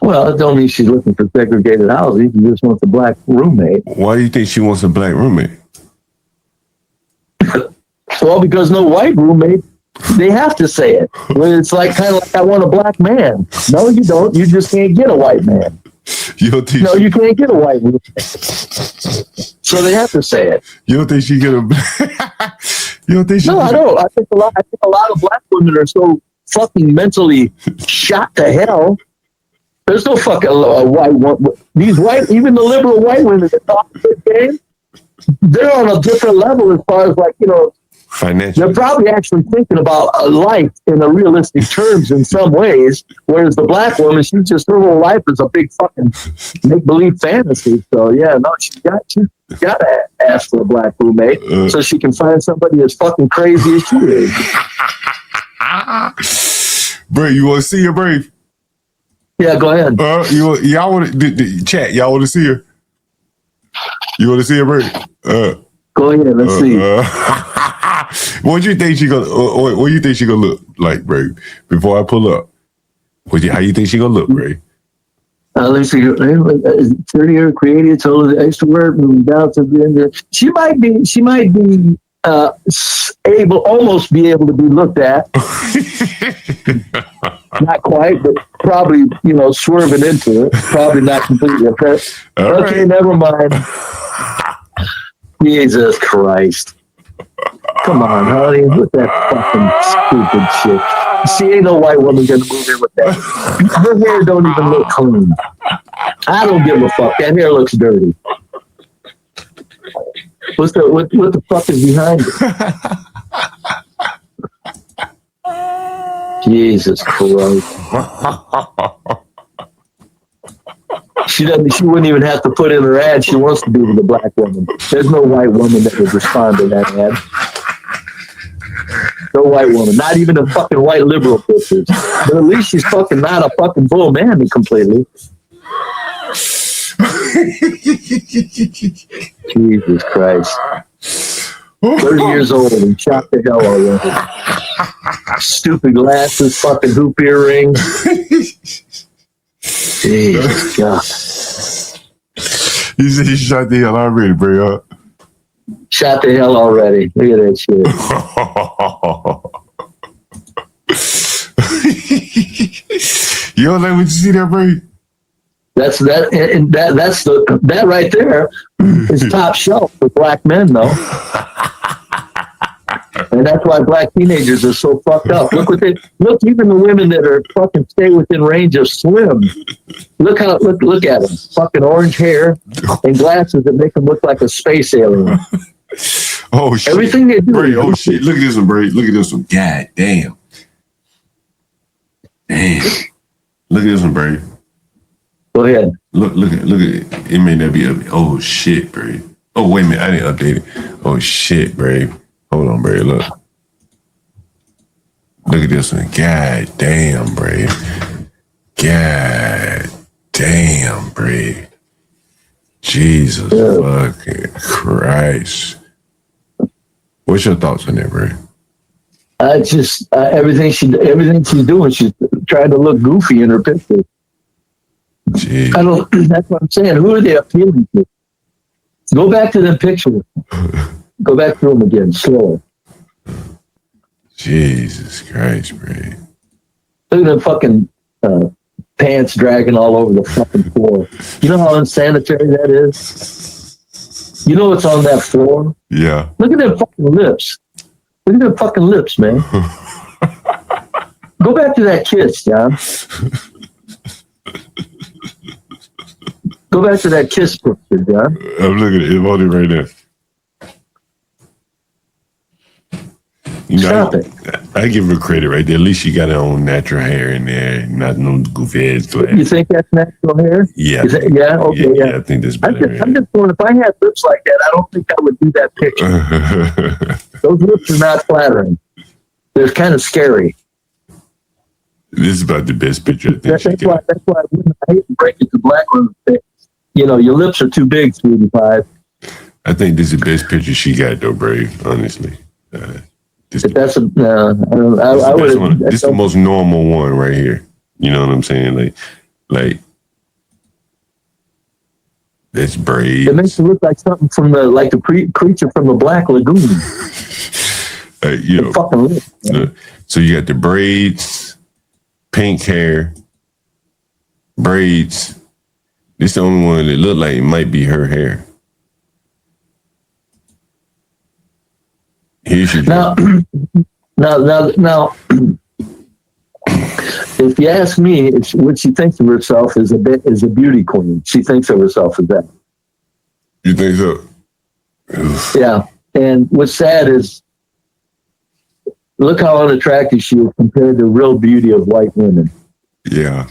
S10: Well, it don't mean she's looking for segregated housing. She just wants a black roommate.
S1: Why do you think she wants a black roommate?
S10: Well, because no white roommate, they have to say it. It's like kind of like, I want a black man. No, you don't. You just can't get a white man.
S1: You
S10: can't get a white roommate. So they have to say it.
S1: You don't think she get a? You don't think she?
S10: No, I don't. I think a lot of black women are so fucking mentally shot to hell. There's no fucking white woman. These white, even the liberal white women that talk this game, they're on a different level as far as
S1: financial.
S10: They're probably actually thinking about life in a realistic terms in some ways, whereas the black woman, her whole life is a big fucking make-believe fantasy. So she's got to ask for a black roommate so she can find somebody as fucking crazy as she is.
S1: Brave, you want to see her, Brave?
S10: Yeah, go ahead.
S1: Y'all want to chat? Y'all want to see her? You want to see her, Brave?
S10: Go ahead. Let's see.
S1: What do you think she gonna? What do you think she gonna look like, Brave? Before I pull up, how you think she gonna look, Brave?
S10: Let's see. 30-year creative, total extrovert, moving down to the end. She might be almost be able to be looked at. Not quite, but probably swerving into it. Probably not completely. Okay,
S1: right.
S10: Never mind. Jesus Christ. Come on, honey, with that fucking stupid shit. See, ain't no white woman gonna move in with that. Her hair don't even look clean. I don't give a fuck. That hair looks dirty. What the fuck is behind it? Jesus Christ. She wouldn't even have to put in her ad. She wants to be with a black woman. There's no white woman that would respond to that ad. No white woman. Not even a fucking white liberal bitches. But at least she's fucking not a fucking bull mammy completely. Jesus Christ. 30 years old and shot the hell already. Stupid glasses, fucking hoop earrings. Jesus God.
S1: You said you shot the hell already, bro.
S10: Shot the hell already. Look at that shit.
S1: You don't like what you see there, bro?
S10: That's that right there is top shelf for black men, though. And that's why black teenagers are so fucked up. Look, even the women that are fucking stay within range of slim. Look at them. Fucking orange hair and glasses that make them look like a space alien.
S1: Oh shit!
S10: Everything they do.
S1: Bray, oh shit! Look at this one, Bray. Look at this one. God damn. Damn. Look at this one, Bray.
S10: Go ahead.
S1: Look at it. It may not be up. Oh shit, Bray. Oh wait a minute, I didn't update it. Oh shit, Bray. Hold on, Bray. Look at this one. God damn, Bray. God damn, Bray. Jesus fucking Christ. What's your thoughts on that, Bray?
S10: Everything she's doing, she's trying to look goofy in her picture.
S1: Jeez.
S10: That's what I'm saying. Who are they appealing to? Go back to the picture. Go back to them again, slower.
S1: Jesus Christ, Bray.
S10: Look at the fucking pants dragging all over the fucking floor. You know how unsanitary that is? You know what's on that floor?
S1: Yeah.
S10: Look at their fucking lips. Look at their fucking lips, man. Go back to that kiss, John. Go back to that kiss picture, John.
S1: I'm looking at it. I'm on it right now. You know, I give her credit right there. At least she got her own natural hair in there, not no goofy ass.
S10: You think that's natural hair?
S1: Yeah.
S10: Yeah, okay, yeah.
S1: I think that's better.
S10: I'm just going, if I had lips like that, I don't think I would do that picture. Those lips are not flattering. They're kind of scary.
S1: This is about the best picture I think
S10: That's why I hate to break it to black women. You know, your lips are too big, 385.
S1: I think this is the best picture she got, though, Brave, honestly. This is the most normal one right here. You know what I'm saying? Like that's Brave.
S10: It makes it look like something from the creature from the Black Lagoon.
S1: You know,
S10: fucking lips,
S1: so you got the braids, pink hair, braids. This is the only one that look like it might be her hair. Here's your
S10: now, if you ask me, what she thinks of herself is a beauty queen. She thinks of herself as that.
S1: You think so?
S10: Yeah. And what's sad is, look how unattractive she is compared to real beauty of white women.
S1: Yeah.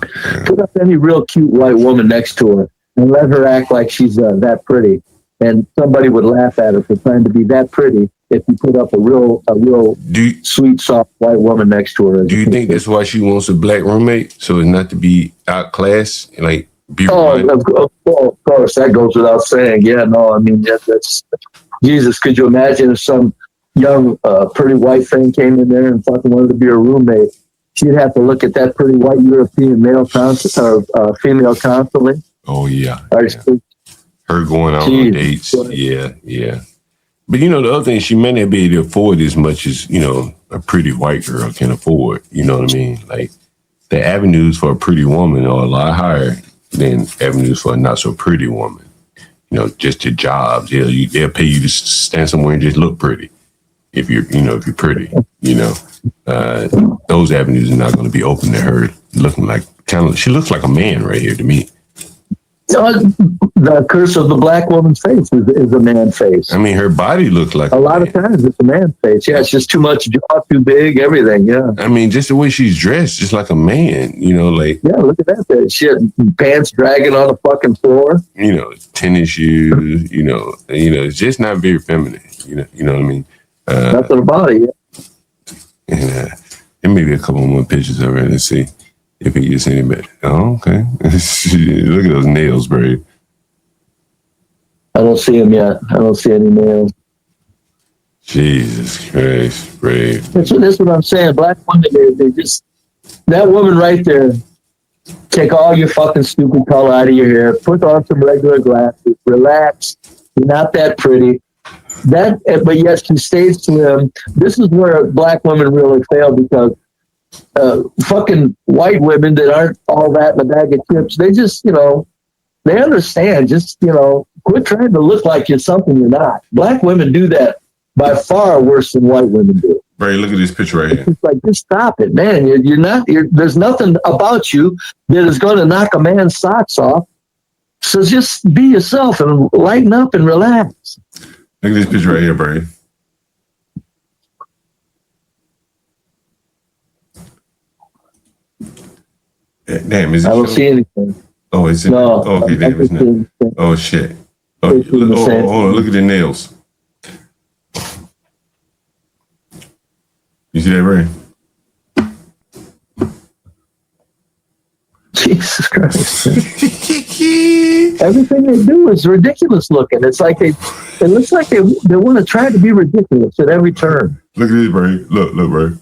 S10: Put up any real cute white woman next to her and let her act like she's that pretty, and somebody would laugh at her for trying to be that pretty. If you put up a real sweet, soft white woman next to her.
S1: Do you think that's why she wants a black roommate, so as not to be outclassed, like be?
S10: Of course, that goes without saying. Yeah, no, I mean that's Jesus. Could you imagine if some young, pretty white thing came in there and fucking wanted to be a roommate? She'd have to look at that pretty white European male female constantly.
S1: Oh yeah.
S10: Yeah.
S1: Her going out on dates. Yeah. But you know, the other thing, she may not be able to afford as much as, you know, a pretty white girl can afford. You know what I mean? Like, the avenues for a pretty woman are a lot higher than avenues for a not so pretty woman. You know, just your jobs. They'll pay you to stand somewhere and just look pretty. If you're pretty, those avenues are not going to be open to her looking like she looks like a man right here to me.
S10: The curse of the black woman's face is a man face.
S1: I mean, her body looks like
S10: a lot of times it's a man face. Yeah, it's just too much jaw, too big, everything. Yeah.
S1: I mean, just the way she's dressed, just like a man. You know, like
S10: look at that shit. Pants dragging on the fucking floor.
S1: You know, tennis shoes. You know, it's just not very feminine. You know what I mean?
S10: Nothing about it.
S1: Yeah. And there may be a couple more pictures of her. Let's see if it gets any better. Oh, okay. Look at those nails, bro.
S10: don't see them yet. I don't see any nails.
S1: Jesus Christ, Brave.
S10: That's what I'm saying. Black women, they just, that woman right there, take all your fucking stupid color out of your hair, put on some regular glasses, relax. You're not that pretty. But yet she stays slim. This is where black women really fail, because fucking white women that aren't all that in a bag of chips, they just, they understand. Just, quit trying to look like you're something you're not. Black women do that by far worse than white women do.
S1: Barry, look at this picture right here.
S10: It's like, just stop it, man. You're not. There's nothing about you that is going to knock a man's socks off. So just be yourself and lighten up and relax.
S1: Look at this picture right here, Barry. Damn, is it?
S10: I don't see anything.
S1: Oh, is it?
S10: No.
S1: Oh, okay, damn, it's not. Oh, shit. Oh, hold on, look at the nails. You see that, Ray?
S10: Jesus Christ. Everything they do is ridiculous looking. It's like it looks like they want to try to be ridiculous at every turn.
S1: Look at this, Ray. Look, Ray.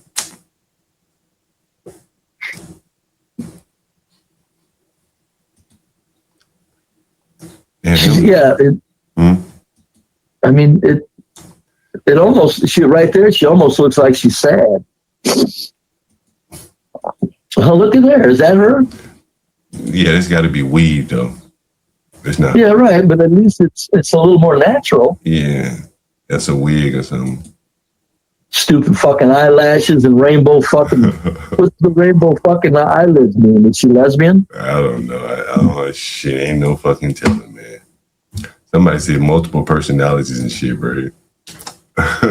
S10: Yeah. I mean, it almost, she right there, she almost looks like she's sad. Oh, look at there. Is that her?
S1: Yeah, it's got to be weaved, though. It's not.
S10: Yeah, right. But at least it's a little more natural.
S1: Yeah, that's a wig or something.
S10: Stupid fucking eyelashes and rainbow fucking. What's the rainbow fucking eyelids mean? Is she lesbian?
S1: I don't know. I don't know. Shit, ain't no fucking telling, man. Somebody said multiple personalities and shit, bro.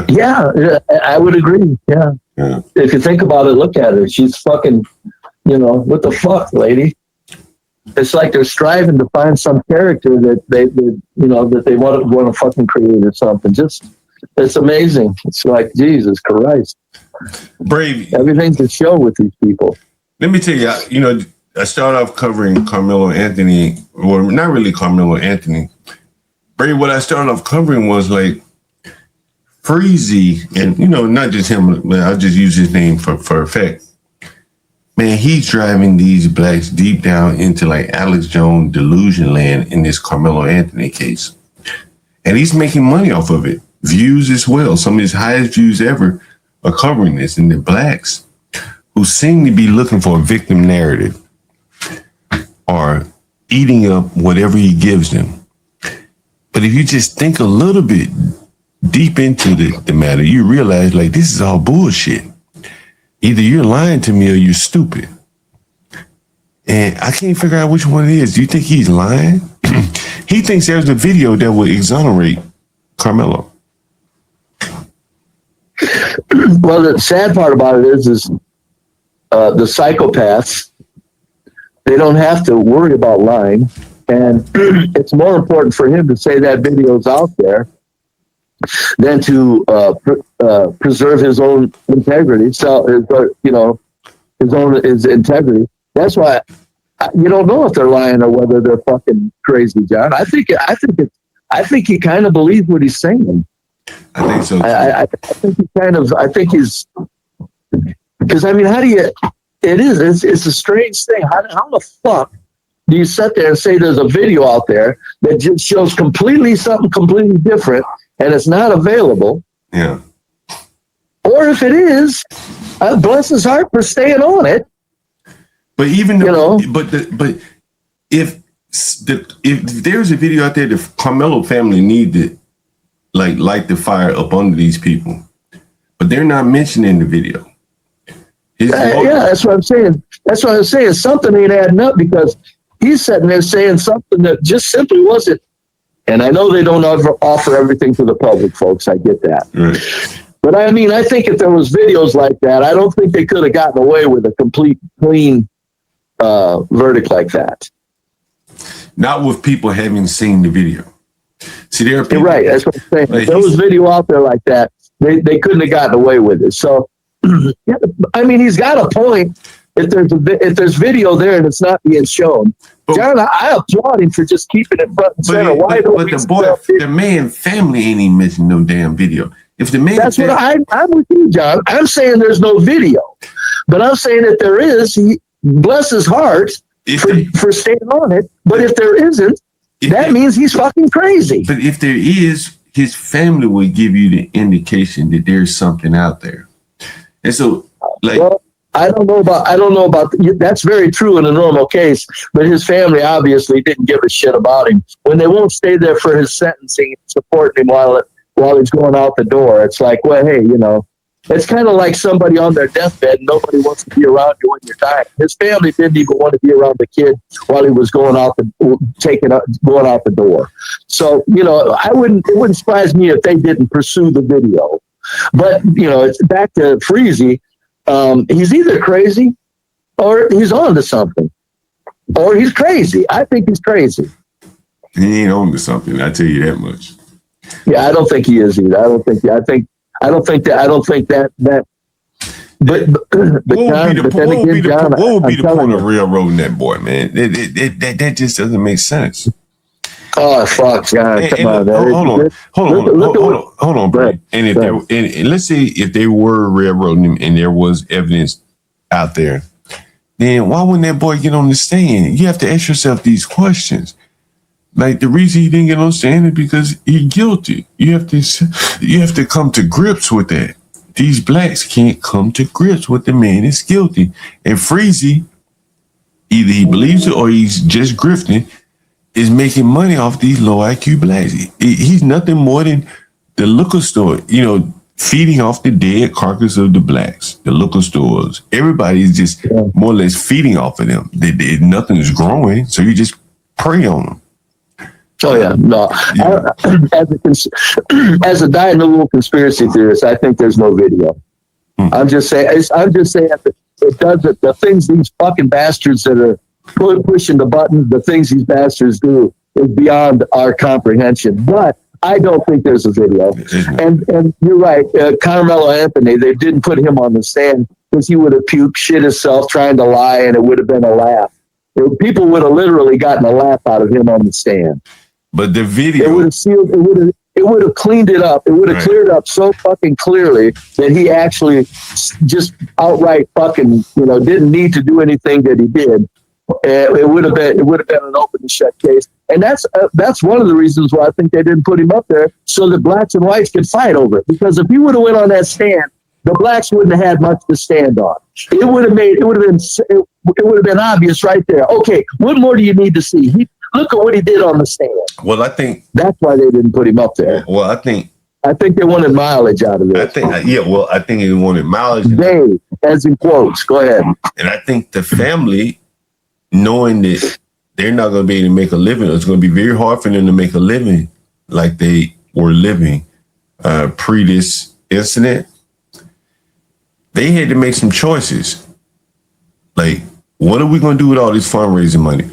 S10: Yeah, I would agree. Yeah. If you think about it, look at her. She's fucking, what the fuck, lady? It's like they're striving to find some character that they want to fucking create or something. Just, it's amazing. It's like, Jesus Christ.
S1: Brave.
S10: Everything's a show with these people.
S1: Let me tell you, I started off covering Carmelo Anthony, or not really Carmelo Anthony. Brave, what I started off covering was like Freezy, and not just him, but I'll just use his name for effect. Man, he's driving these blacks deep down into like Alex Jones delusion land in this Carmelo Anthony case. And he's making money off of it. Views as well. Some of his highest views ever are covering this. And the blacks who seem to be looking for a victim narrative are eating up whatever he gives them. But if you just think a little bit deep into the matter, you realize like this is all bullshit. Either you're lying to me or you're stupid. And I can't figure out which one it is. Do you think he's lying? He thinks there's a video that will exonerate Carmelo.
S10: Well, the sad part about it is the psychopaths, they don't have to worry about lying. And it's more important for him to say that video's out there than to preserve his own integrity. So, his integrity. That's why you don't know if they're lying or whether they're fucking crazy, John. I think he kind of believes what he's saying.
S1: I think so.
S10: I think he's, because I mean, how do you? It's a strange thing. How the fuck do you sit there and say there's a video out there that just shows something completely different? And it's not available.
S1: Yeah.
S10: Or if it is, bless his heart for staying on it.
S1: But even though, but if there's a video out there, the Carmelo family need to light the fire up under these people, but they're not mentioning the video.
S10: Yeah, that's what I'm saying. That's what I'm saying. Something ain't adding up, because he's sitting there saying something that just simply wasn't. And I know they don't offer everything to the public, folks. I get that.
S1: Right.
S10: But I mean, I think if there was videos like that, I don't think they could have gotten away with a complete clean verdict like that.
S1: Not with people having seen the video. See, there are people.
S10: You're right. That's what I'm saying. If there was video out there like that, they couldn't have gotten away with it. So, I mean, he's got a point. if there's video there and it's not being shown, John, I applaud him for just keeping it front and center.
S1: But the man family ain't even missing no damn video. If the man,
S10: that's what I'm with you, John. I'm saying there's no video, but I'm saying that there is. He, bless his heart for staying on it. But if there isn't, that means he's fucking crazy.
S1: But if there is, his family will give you the indication that there's something out there. And so, like,
S10: well, I don't know about that's very true in a normal case, but his family obviously didn't give a shit about him. When they won't stay there for his sentencing and supporting him while he's going out the door, it's like, well, hey, you know, it's kind of like somebody on their deathbed. Nobody wants to be around you when you're dying. His family didn't even want to be around the kid while he was going out the door. So, you know, it wouldn't surprise me if they didn't pursue the video. But, you know, it's back to Freezy. He's either crazy or he's on to something, or he's crazy. I think he's crazy.
S1: He ain't on to something. I tell you that much.
S10: Yeah, I don't think he is either. I don't think that. But
S1: what would be the point of railroading that boy, man? That just doesn't make sense.
S10: Oh fuck, John! Come on,
S1: hold on, bro. And if let's say if they were railroading him and there was evidence out there, then why wouldn't that boy get on the stand? You have to ask yourself these questions. Like, the reason he didn't get on the stand is because he's guilty. You have to come to grips with that. These blacks can't come to grips with the man is guilty. And Freezy, either he believes it or he's just grifting, is making money off these low IQ blacks. He's nothing more than the liquor store, you know, feeding off the dead carcass of the blacks, the liquor stores. Everybody's just more or less feeding off of them. Nothing is growing, so you just prey on them.
S10: Oh yeah, no. As a dyed-in-the-wool conspiracy theorist, I think there's no video. I'm just saying that it does it. The things these fucking bastards that are pushing the buttons, the things these bastards do is beyond our comprehension. But I don't think there's a video. And you're right, Carmelo Anthony. They didn't put him on the stand because he would have puked, shit himself trying to lie, and it would have been a laugh. People would have literally gotten a laugh out of him on the stand.
S1: But the video,
S10: it would have sealed. It would have cleaned it up. It would have cleared up so fucking clearly that he actually just outright fucking, you know, didn't need to do anything that he did. It would have been an open and shut case, and that's one of the reasons why I think they didn't put him up there so that blacks and whites could fight over it. Because if he would have went on that stand, the blacks wouldn't have had much to stand on. It would have been obvious right there. Okay, what more do you need to see? Look at what he did on the stand.
S1: Well, I think
S10: that's why they didn't put him up there.
S1: Well, I think
S10: they wanted mileage out of it.
S1: I think they wanted mileage.
S10: They, as in quotes, go ahead.
S1: And I think the family, knowing that they're not going to be able to make a living, it's going to be very hard for them to make a living like they were living pre this incident. They had to make some choices. Like, what are we going to do with all this fundraising money?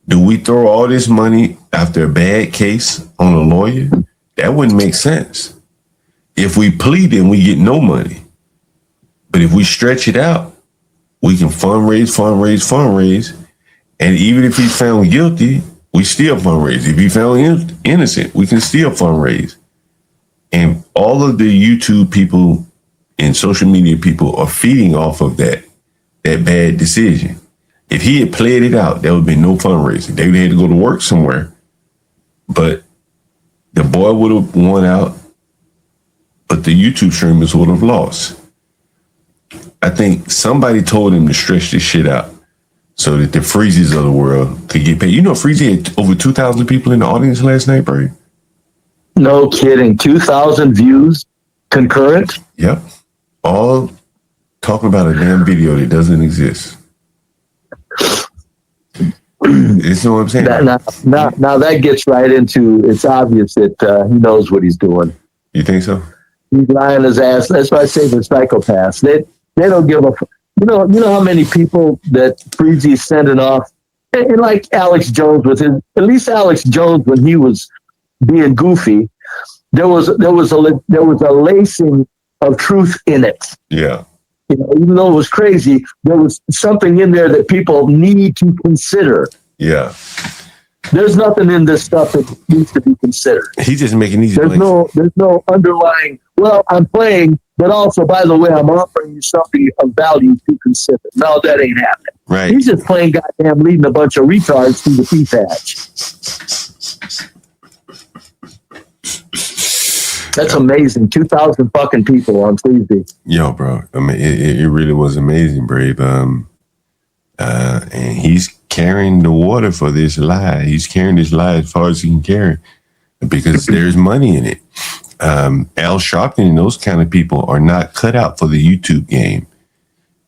S1: Do we throw all this money after a bad case on a lawyer? That wouldn't make sense. If we plead, then we get no money. But if we stretch it out, we can fundraise. And even if he's found guilty, we still fundraise. If he's found innocent, we can still fundraise. And all of the YouTube people and social media people are feeding off of that bad decision. If he had played it out, there would be no fundraising. They would have had to go to work somewhere. But the boy would have won out, but the YouTube streamers would have lost. I think somebody told him to stretch this shit out so that the Freezes of the world could get paid. You know, Freezy had over 2,000 people in the audience last night, Brady.
S10: No kidding. 2,000 views concurrent?
S1: Yep. All talking about a damn video that doesn't exist. You know what I'm saying?
S10: Now that gets right into, it's obvious that he knows what he's doing.
S1: You think so?
S10: He's lying his ass. That's why I say the psychopaths. They don't give a. You know how many people that Freezy's sending off, and like Alex Jones with his. At least Alex Jones, when he was being goofy, there was a lacing of truth in it.
S1: Yeah.
S10: You know, even though it was crazy, there was something in there that people need to consider.
S1: Yeah.
S10: There's nothing in this stuff that needs to be considered.
S1: He's just making these.
S10: There's no underlying. Well, I'm playing, but also, by the way, I'm offering you something of value to consider. No, that ain't happening.
S1: Right.
S10: He's just playing goddamn leading a bunch of retards through the P-patch. That's amazing. 2,000 fucking people on Tuesday.
S1: Yo, bro. I mean, it really was amazing, Brave. And he's carrying the water for this lie. He's carrying this lie as far as he can carry because there's money in it. Al Sharpton and those kind of people are not cut out for the YouTube game.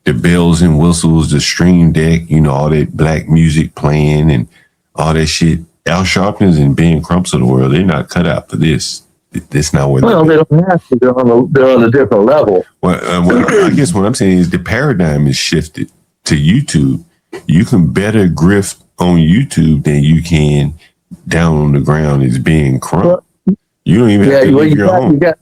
S1: The bells and whistles, the stream deck, you know, all that black music playing and all that shit. Al Sharpton's and Ben Crumps of the world, they're not cut out for this. That's not what.
S10: Well, they don't have to. They're on a different level.
S1: Well, I guess what I'm saying is the paradigm is shifted to YouTube. You can better grift on YouTube than you can down on the ground as being Crump. You don't even have to leave your home.
S10: You got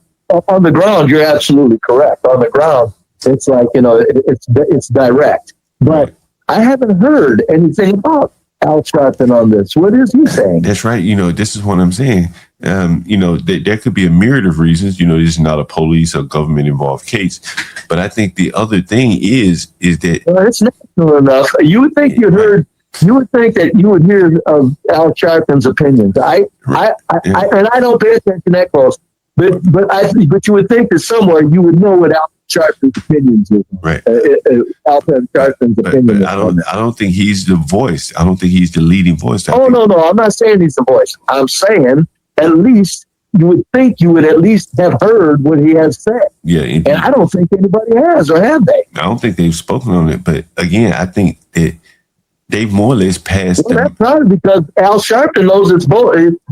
S10: on the ground. You're absolutely correct. On the ground, it's like, you know, it's direct. But I haven't heard anything about Al Sharpton on this. What is he saying?
S1: That's right. You know, this is what I'm saying. You know, there could be a myriad of reasons. You know, this is not a police or government involved case. But I think the other thing is that
S10: it's national enough. You would think you would think that you would hear of Al Sharpton's opinions. I don't pay attention that close. But you would think that somewhere you would know what Al Sharpton's opinions is.
S1: Right.
S10: Al Sharpton's opinion.
S1: I don't think he's the voice. I don't think he's the leading voice.
S10: No. I'm not saying he's the voice. I'm saying at least you would think you would at least have heard what he has said.
S1: Yeah.
S10: And I don't think anybody has, or have they?
S1: I don't think they've spoken on it. But again, I think that they've more or less passed.
S10: Well, that's probably because Al Sharpton knows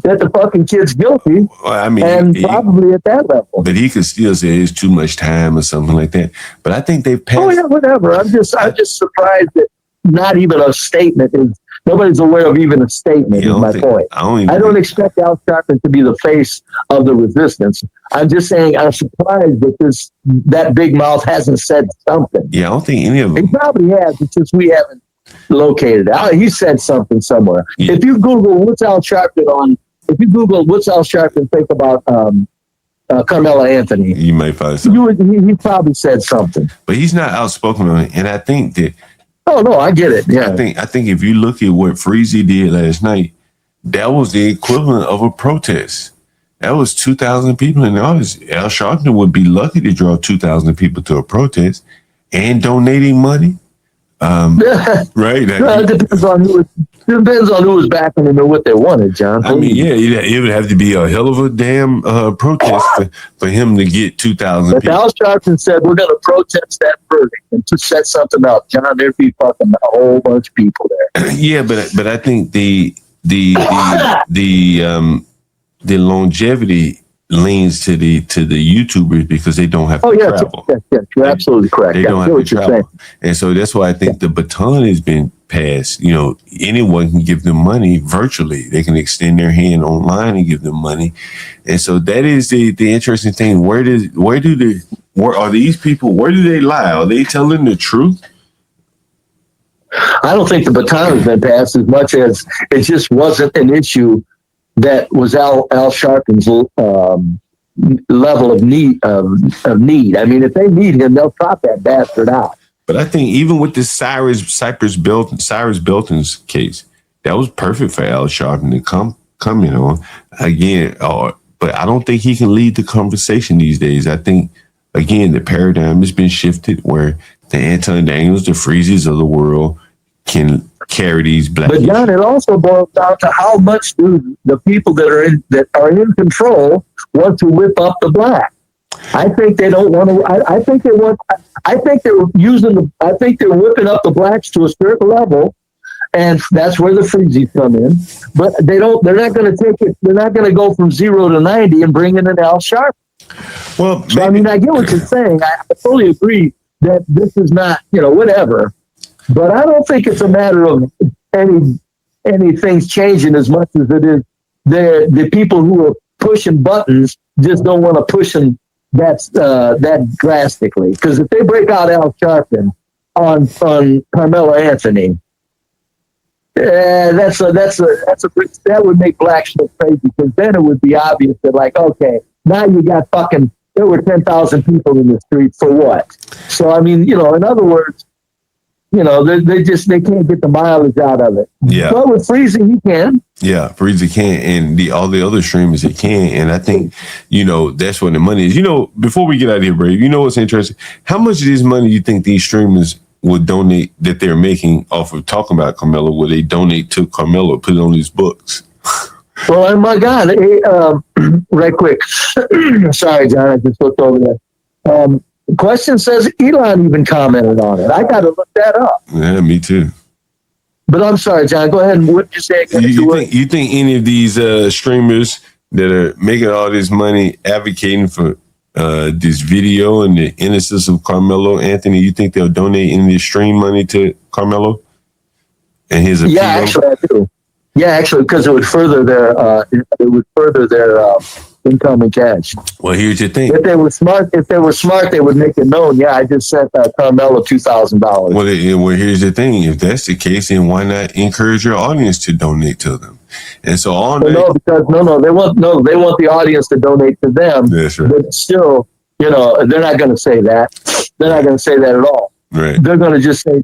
S10: that the fucking kid's guilty.
S1: Well, I mean,
S10: and probably at that level.
S1: But he could still say it's too much time or something like that. But I think they've passed.
S10: Oh yeah, whatever. I'm just surprised that not even a statement is. Nobody's aware of even a statement. Is my point. I don't expect Al Sharpton to be the face of the resistance. I'm just saying I'm surprised that that big mouth hasn't said something.
S1: Yeah, I don't think any of them.
S10: He probably has. It's just we haven't located it. He said something somewhere.
S1: Yeah.
S10: If you Google what's Al Sharpton think about Carmela Anthony,
S1: you might find something.
S10: He probably said something.
S1: But he's not outspoken on it. And I think that.
S10: Oh no, I get it. Yeah.
S1: I think if you look at what Freezy did last night, that was the equivalent of a protest. That was 2,000 people in the audience. Al Sharpton would be lucky to draw 2,000 people to a protest and donating money. Right?
S10: It depends on who was backing them and what they wanted, John.
S1: I mean, yeah, it would have to be a hell of a damn protest for him to get 2,000 people.
S10: If Al Sharpton said we're going to protest that verdict and to set something up, John, there'd be fucking a whole bunch of people there.
S1: Yeah, but I think the longevity leans to the YouTubers because they don't have to travel.
S10: Yes, you're absolutely correct.
S1: They don't have to travel. And so that's why I think the baton has been passed. You know, anyone can give them money virtually. They can extend their hand online and give them money. And so that is the interesting thing. Where are these people? Where do they lie? Are they telling the truth?
S10: I don't think the baton has been passed as much as it just wasn't an issue that was Al Sharpton's level of need. I mean, if they need him, they'll trot that bastard out.
S1: But I think even with this Cyrus Belton's case, that was perfect for Al Sharpton to come in on again. But I don't think he can lead the conversation these days. I think again the paradigm has been shifted where the Anton Daniels, the Freezes of the world can carry these black.
S10: But John, it also boils down to how much do the people that are in control want to whip up the black. I think they don't want to. I think they're whipping up the blacks to a certain level, and that's where the freezies come in. But they're not going to take it. They're not going to go from 0 to 90 and bring in an Al Sharpton.
S1: Well,
S10: so, I mean, I get what you're saying. I fully agree that this is not, whatever. But I don't think it's a matter of any things changing as much as it is the people who are pushing buttons just don't want to push them that drastically. Because if they break out Al Sharpton on Carmelo Anthony, that would make blacks look crazy, because then it would be obvious that, like, okay, now you got there were 10,000 people in the street for what? So, I mean, in other words, they can't get the mileage out of it.
S1: Yeah.
S10: But with Freezy, he can.
S1: Yeah, Freezy can, and all the other streamers, they can. And I think, that's where the money is. Before we get out of here, Brave, what's interesting? How much of this money you think these streamers would donate, that they're making off of talking about Carmelo, would they donate to Carmelo, put it on his books?
S10: Well, oh my God, right quick. Sorry, John, I just looked over there. The question says Elon even commented on it. I got to look that up.
S1: Yeah, me too.
S10: But I'm sorry, John, go ahead and what you say again?
S1: You think any of these streamers that are making all this money advocating for this video and the innocence of Carmelo Anthony, you think they'll donate any of the stream money to Carmelo and his appeal?
S10: Yeah, actually, I do. Yeah, actually, because it would further their income and cash.
S1: Well, here's the thing.
S10: If they were smart, they would make it known. Yeah, I just sent Carmelo $2,000.
S1: Well, here's the thing. If that's the case, then why not encourage your audience to donate to them? And so all
S10: they want the audience to donate to them.
S1: That's right.
S10: But still, they're not going to say that. They're not going to say that at all.
S1: Right.
S10: They're going to just say,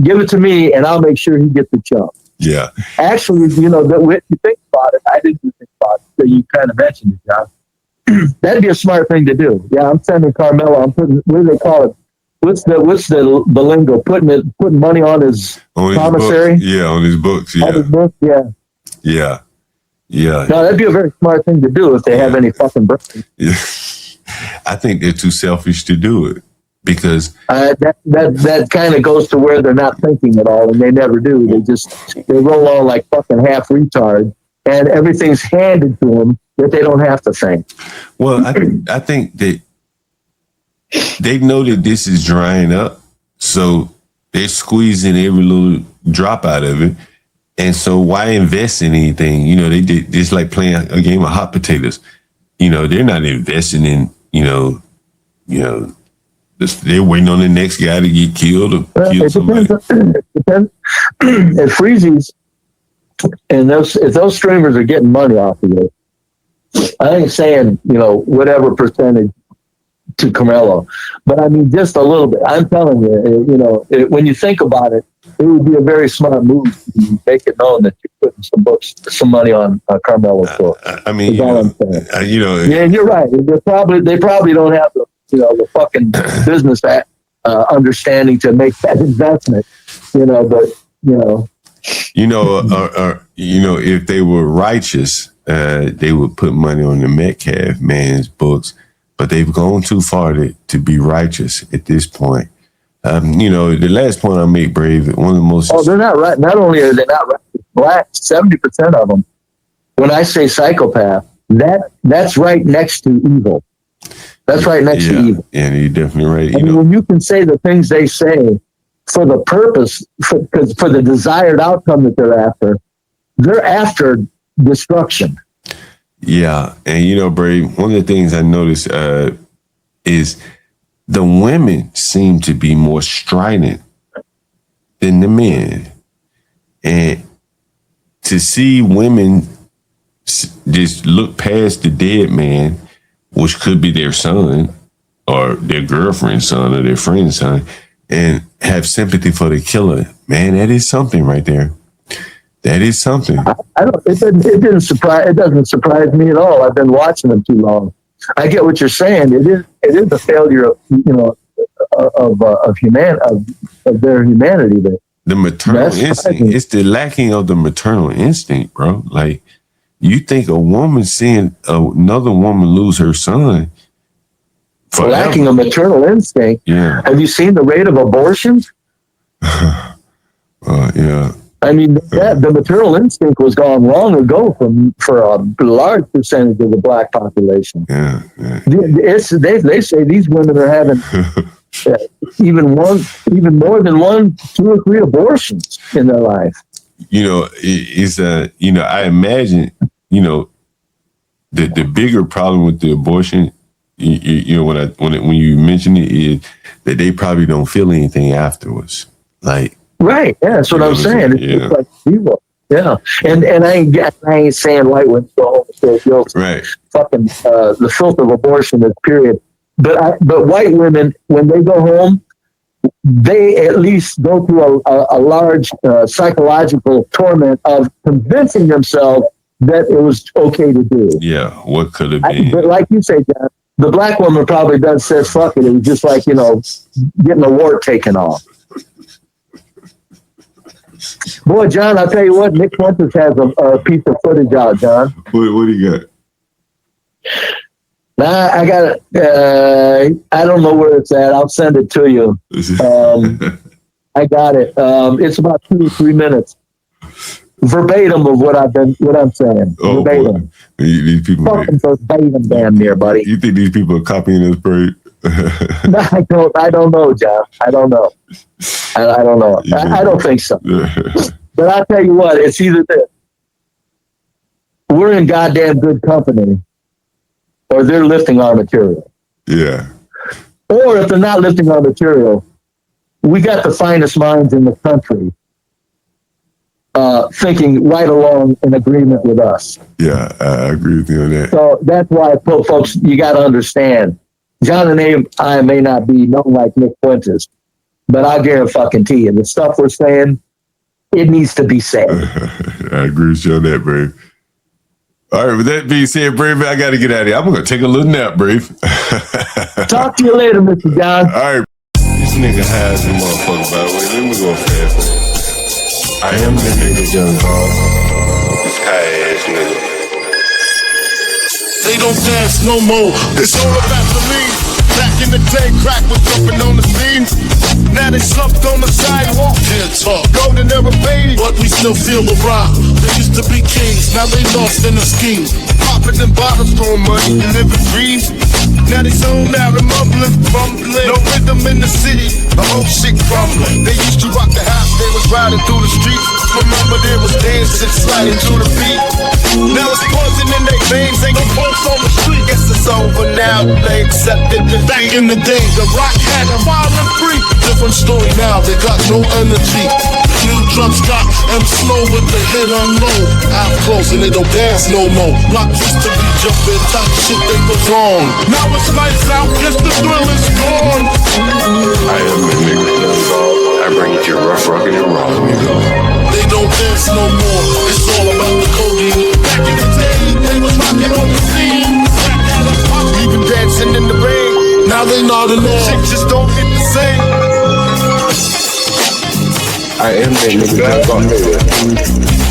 S10: give it to me, and I'll make sure he gets the chunk.
S1: Yeah.
S10: Actually, if you think about it, I didn't think about it, so you kind of mentioned it, John. That'd be a smart thing to do. Yeah, I'm sending Carmelo. I'm putting, what do they call it? What's the lingo? Putting money on his commissary.
S1: Yeah, on his books. Yeah.
S10: On his books. Yeah.
S1: Yeah. Yeah.
S10: No, that'd be a very smart thing to do if they have any fucking brains.
S1: Yeah. I think they're too selfish to do it. Because
S10: that kind of goes to where they're not thinking at all, and they never do. They roll on like fucking half retard, and everything's handed to them that they don't have to think.
S1: Well, I think that they know that this is drying up, so they're squeezing every little drop out of it. And so why invest in anything? It's like playing a game of hot potatoes. They're not investing in, they're waiting on the next guy to get killed or kill somebody.
S10: It depends. If Freezy's and if those streamers are getting money off of it, I ain't saying whatever percentage to Carmelo, but I mean just a little bit. I'm telling you, when you think about it, it would be a very smart move to make it known that you're putting some money on Carmelo's book.
S1: I mean,
S10: yeah, you're right. They probably don't have the fucking business understanding to make that investment,
S1: if they were righteous, they would put money on the Metcalf man's books, but they've gone too far to be righteous at this point. The last point I make, Brave, one of the most...
S10: Oh, they're not right. Not only are they not righteous, black, 70% of them, when I say psychopath, that's right next to evil. That's right next to evil.
S1: Yeah, you're definitely right.
S10: When you can say the things they say for the purpose, for the desired outcome that they're after destruction.
S1: Yeah, and Brave, one of the things I noticed is the women seem to be more strident than the men. And to see women just look past the dead man, which could be their son or their girlfriend's son or their friend's son, and have sympathy for the killer, man, that is something right there. That is something.
S10: It doesn't surprise me at all. I've been watching them too long. I get what you're saying. It is a failure of their humanity.
S1: The maternal instinct. It's the lacking of the maternal instinct, bro. Like, you think a woman seeing another woman lose her son forever.
S10: Lacking a maternal instinct.
S1: Yeah.
S10: Have you seen the rate of abortions?
S1: Yeah.
S10: I mean, the maternal instinct was gone long ago for a large percentage of the black population.
S1: Yeah.
S10: They say these women are having even more than 1, 2, or 3 abortions in their life.
S1: I imagine, the bigger problem with the abortion you know, when you mention it, is that they probably don't feel anything afterwards. Like,
S10: right. Yeah, that's what I'm saying. It's
S1: Yeah.
S10: just like zero. Yeah. And I ain't saying white women go home and stay guilty.
S1: right.
S10: Fucking the filth of abortion is period. But white women, when they go home, they at least go through a large psychological torment of convincing themselves that it was okay to do.
S1: Yeah. What could have been?
S10: But like you say, John, the black woman probably says fuck it. It was just like, you know, getting a wart taken off. Boy, John, I'll tell you what, Nick Fuentes has a piece of footage out, John.
S1: What do you got?
S10: Nah, I got it. I don't know where it's at. I'll send it to you. I got it. It's about 2 or 3 minutes. Verbatim of what I'm saying.
S1: Oh,
S10: verbatim.
S1: boy. These people.
S10: Fucking verbatim, damn near, buddy.
S1: You think these people are copying this, Brave?
S10: No, I don't know, John. I don't know. I don't know. I don't think so. But I'll tell you what, it's either this. We're in goddamn good company, or they're lifting our material.
S1: Yeah.
S10: Or if they're not lifting our material, we got the finest minds in the country thinking right along in agreement with us.
S1: Yeah, I agree with you on that.
S10: So that's why, folks, you got to understand, John and I may not be known like Nick Fuentes, but I guarantee you, the stuff we're saying, it needs to be said.
S1: I agree with you on that, Brave. All right, with that being said, Brave, I got to get out of here. I'm going to take a little nap, Brave.
S10: Talk to you later, Mr. John.
S1: All right. This nigga high as a motherfucker, by the way. Let me go fast. I am the nigga, John Paul. This high ass nigga.
S11: They don't dance no more. It's all about the lean. Back in the day, crack was jumping on the scene. Now they slumped on the sidewalk. Can't talk. Golden era baby, but we still feel the rock. They used to be kings, now they lost in the scheme. Popping them bottles, throwing money, and living dreams. Now they zone out and mumbling. No rhythm in the city, the whole shit crumbling. They used to rock the house, they was riding through the streets. Remember there was dancing, sliding to the beat. Now it's poison in their veins, ain't no pulse on the street. Guess it's over now, they accepted the back in the day, the rock had a violent freak. Different story now, they got no energy. New drums got and slow with the hit on low. Out close and they don't dance no more. Rock used to be jumping, top shit they was on. Now it's lights out, guess the thrill is gone.
S1: I am the nigga, John Paul. I bring you to rough, rockin' and raw, nigga.
S11: They don't dance no more, it's all about the codeine. Back in the day, they was rocking on the scene. Even dancing in the rain. Now they not in all. Shit just don't hit the same.
S2: I am the nigga.